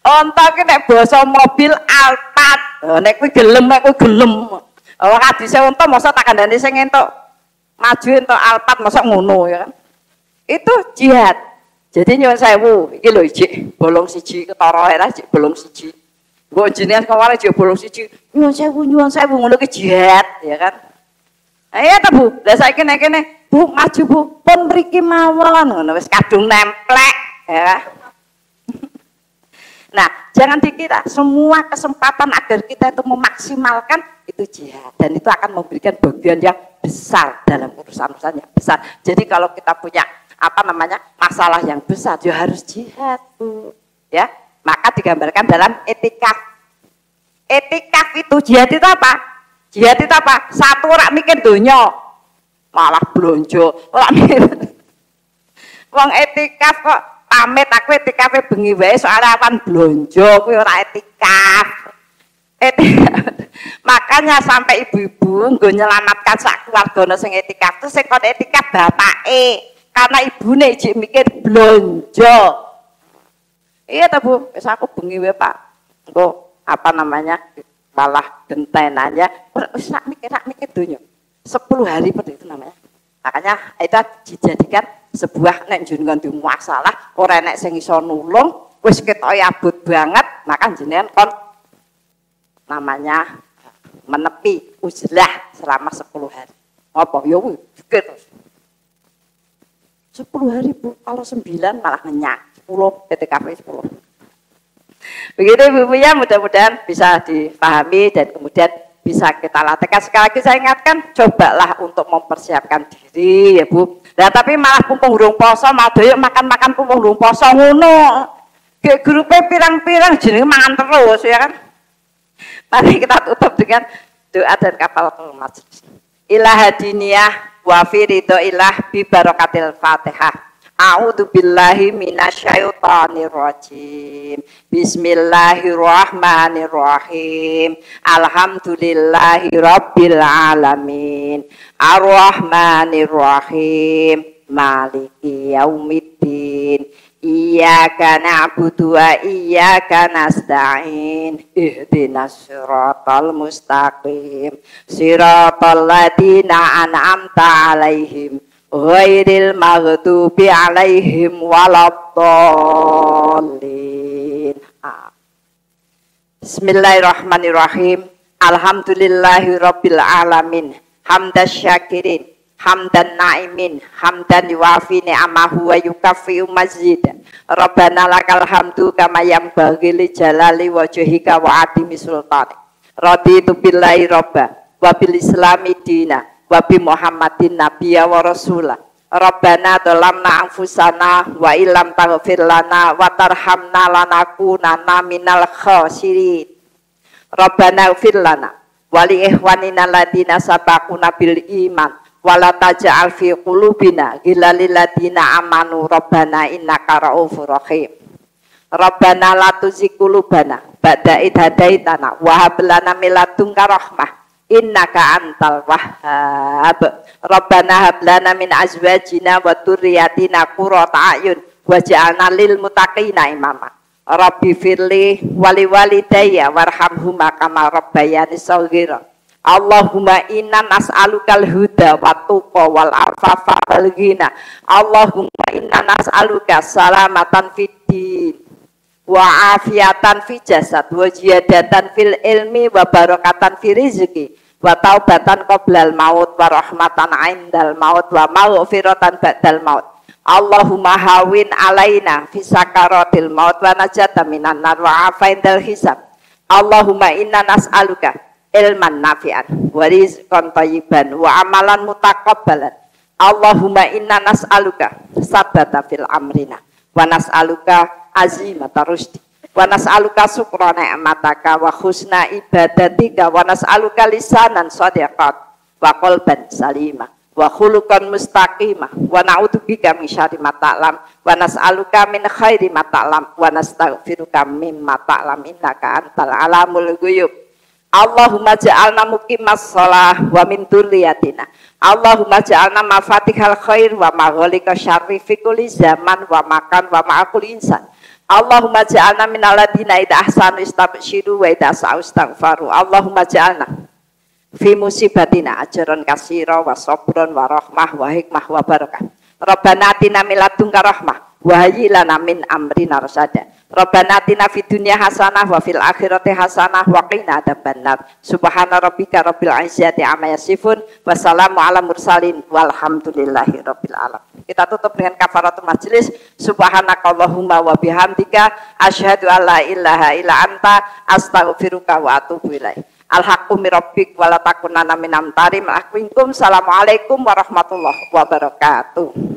Unta ki nek basa mobil Alphard. Nek kuwi gelem, nek kuwi gelem. Wong hadise unta mosok tak kandhani sing entuk maju entuk Alphard mosok ngono ya kan. Itu jihad. Jadi nyuwun sewu, iki lho ijik bolong siji ketara era ijik bolong siji. Mbok jenengan kawale ijik bolong siji. Nyuwun sewu ngono ki jihad ya kan. Ayo ta Bu, lah saiki nek kene Bu maju Bu, pun mriki mawon ngono wis kadung nemplek ya. Nah, jangan dikira semua kesempatan agar kita itu memaksimalkan itu jihad dan itu akan memberikan bagian yang besar dalam urusan-urusan yang besar. Jadi kalau kita punya masalah yang besar, ya harus jihad Bu. Ya, maka digambarkan dalam etikaf. Etikaf itu jihad itu apa? Jihad itu apa? Satu ora mikir donya, malah blonjo. Ora mikir. Wong etikaf kok pamit aku etikafe bengi wae soalnya awan blonjo, kuwi ora etikaf. Makanya sampai ibu-ibu nggo nyelamatkan sak keluargane sing etikaf itu sing kon etikaf bapake. Karena ibune ijik mikir blonjo. Iya ta Bu, wis aku bengi wae Pak. Engko malah gentenannya wis rak mikir donya. 10 hari itu namanya. Makanya itu dijadikan sebuah nek jenengan di masalah ora nek sing iso nulung, wis ketok abot banget, maka jenengan kon menepi uzlah selama 10 hari. Apa ya kuwi pikir terus. 10 hari Bu, kalau 9 malah ngenyak, 10 PTKP 10. Begitu Ibu ya, mudah-mudahan bisa dipahami dan kemudian bisa kita latihkan. Sekali lagi saya ingatkan, cobalah untuk mempersiapkan diri ya Bu. Nah tapi malah pumpung urung poso, mau doyok makan-makan pumpung urung poso ngono. Kayak grupnya pirang-pirang jenenge mangan terus ya kan. Mari kita tutup dengan doa dan kafaratul majlis. Ilah hadiniyah wa fi ridho ilah bi barakatil Fatihah. A'udzu billahi minasyaitonir rajim. Bismillahirrahmanirrahim. Alhamdulillahi rabbil alamin. Arrahmanirrahim. Maliki yaumiddin. Iyyaka na'budu wa iyyaka nasta'in. Ihdinas siratal mustaqim. Siratal ladzina an'amta 'alaihim ghairil maghdubi 'alaihim waladdallin. Bismillahirrahmanirrahim. Alhamdulillahirabbil alamin. Hamdas syakirin. Hamdan na'imin, hamdan yuwafi ni'amahu wa yukafi'u mazid. Rabbana lakal hamdu kama yanbaghi li jalali wajhika wa adimi sultani. Raditu billahi robba wa bil islami dina wa bi muhammadin nabiyya wa rasula. Rabbana dhalamna anfusana wa illam taghfir lana wa tarhamna lanakunanna minal khasirin. Rabbana ighfir lana wa li ikhwanina alladziina sabaquna bil iman wala taj'al fi qulubina ghillan lil ladzina amanu rabbana innaka ra'ufur rahim. Rabbana la tuzigh qulubana ba'da idh hadaitana wa hab lana min ladunka rahmah innaka antal wahhab. Rabbana hab lana min azwajina wa dzurriyyatina qurrata a'yun waj'alna lil muttaqina imama. Rabbi firli wali walidayya warhamhuma kama rabbayani shaghira. Allahumma inna nas'alukal huda wa tuqa wal afafa wal ghina. Allahumma inna nas'aluka salamatan fid din wa afiatan fi jasad wa ziyadatan fil ilmi wa barakatan fi rizqi wa taubatan qoblal maut wa rahmatan 'indal maut wa maghfiratan ba'dal maut. Allahumma hawin alaina fi sakaratil maut wa najata minan nar wa afaindal hisab. Allahumma inna nas'aluka ilman nafi'an wa rizqan thayyiban wa amalan mutaqabbalan. Allahumma inna nas'aluka sabata fil amrina wa nas'aluka azimata rusdi wa nas'aluka syukra ni'mataka wa husna ibadatika wa nas'aluka lisanan shadiqat wa qalban salima wa khuluqan mustaqimah wa na'udzubika min syarri ma ta'lam wa nas'aluka min khairi ma ta'lam wa nastaghfiruka mimma ta'lam innaka antal alamul ghuyub. Allahumma ja'alna muqimas shalah wa min dzurriyyatina. Allahumma ja'alna mafatihal khair wa maghaliqa syarri fi kulli zaman wa makan wa ma'akul insan. Allahumma ja'alna minal ladzina idza ahsanu istabshiru wa idza sa'u istaghfaru. Allahumma ja'alna fi musibatina ajran katsira wa sabran wa rahmah wa hikmah wa barakah. Rabbana atina min ladunka rahmah wa hayyi lana min amrina rasada. Rabbana atina fid dunya hasanah wa fil akhirati hasanah wa qina adzabannar. Subhana rabbika rabbil izzati amma yasifun wa salamun ala mursalin walhamdulillahi rabbil alamin. Kita tutup dengan kafaratul majlis. Subhanakallahumma wa bihamdika asyhadu an la ilaha illa anta astaghfiruka wa atubu ilaik. Al-haqqu mir rabbik wa la takunanna minam tarim. Assalamualaikum warahmatullahi wabarakatuh.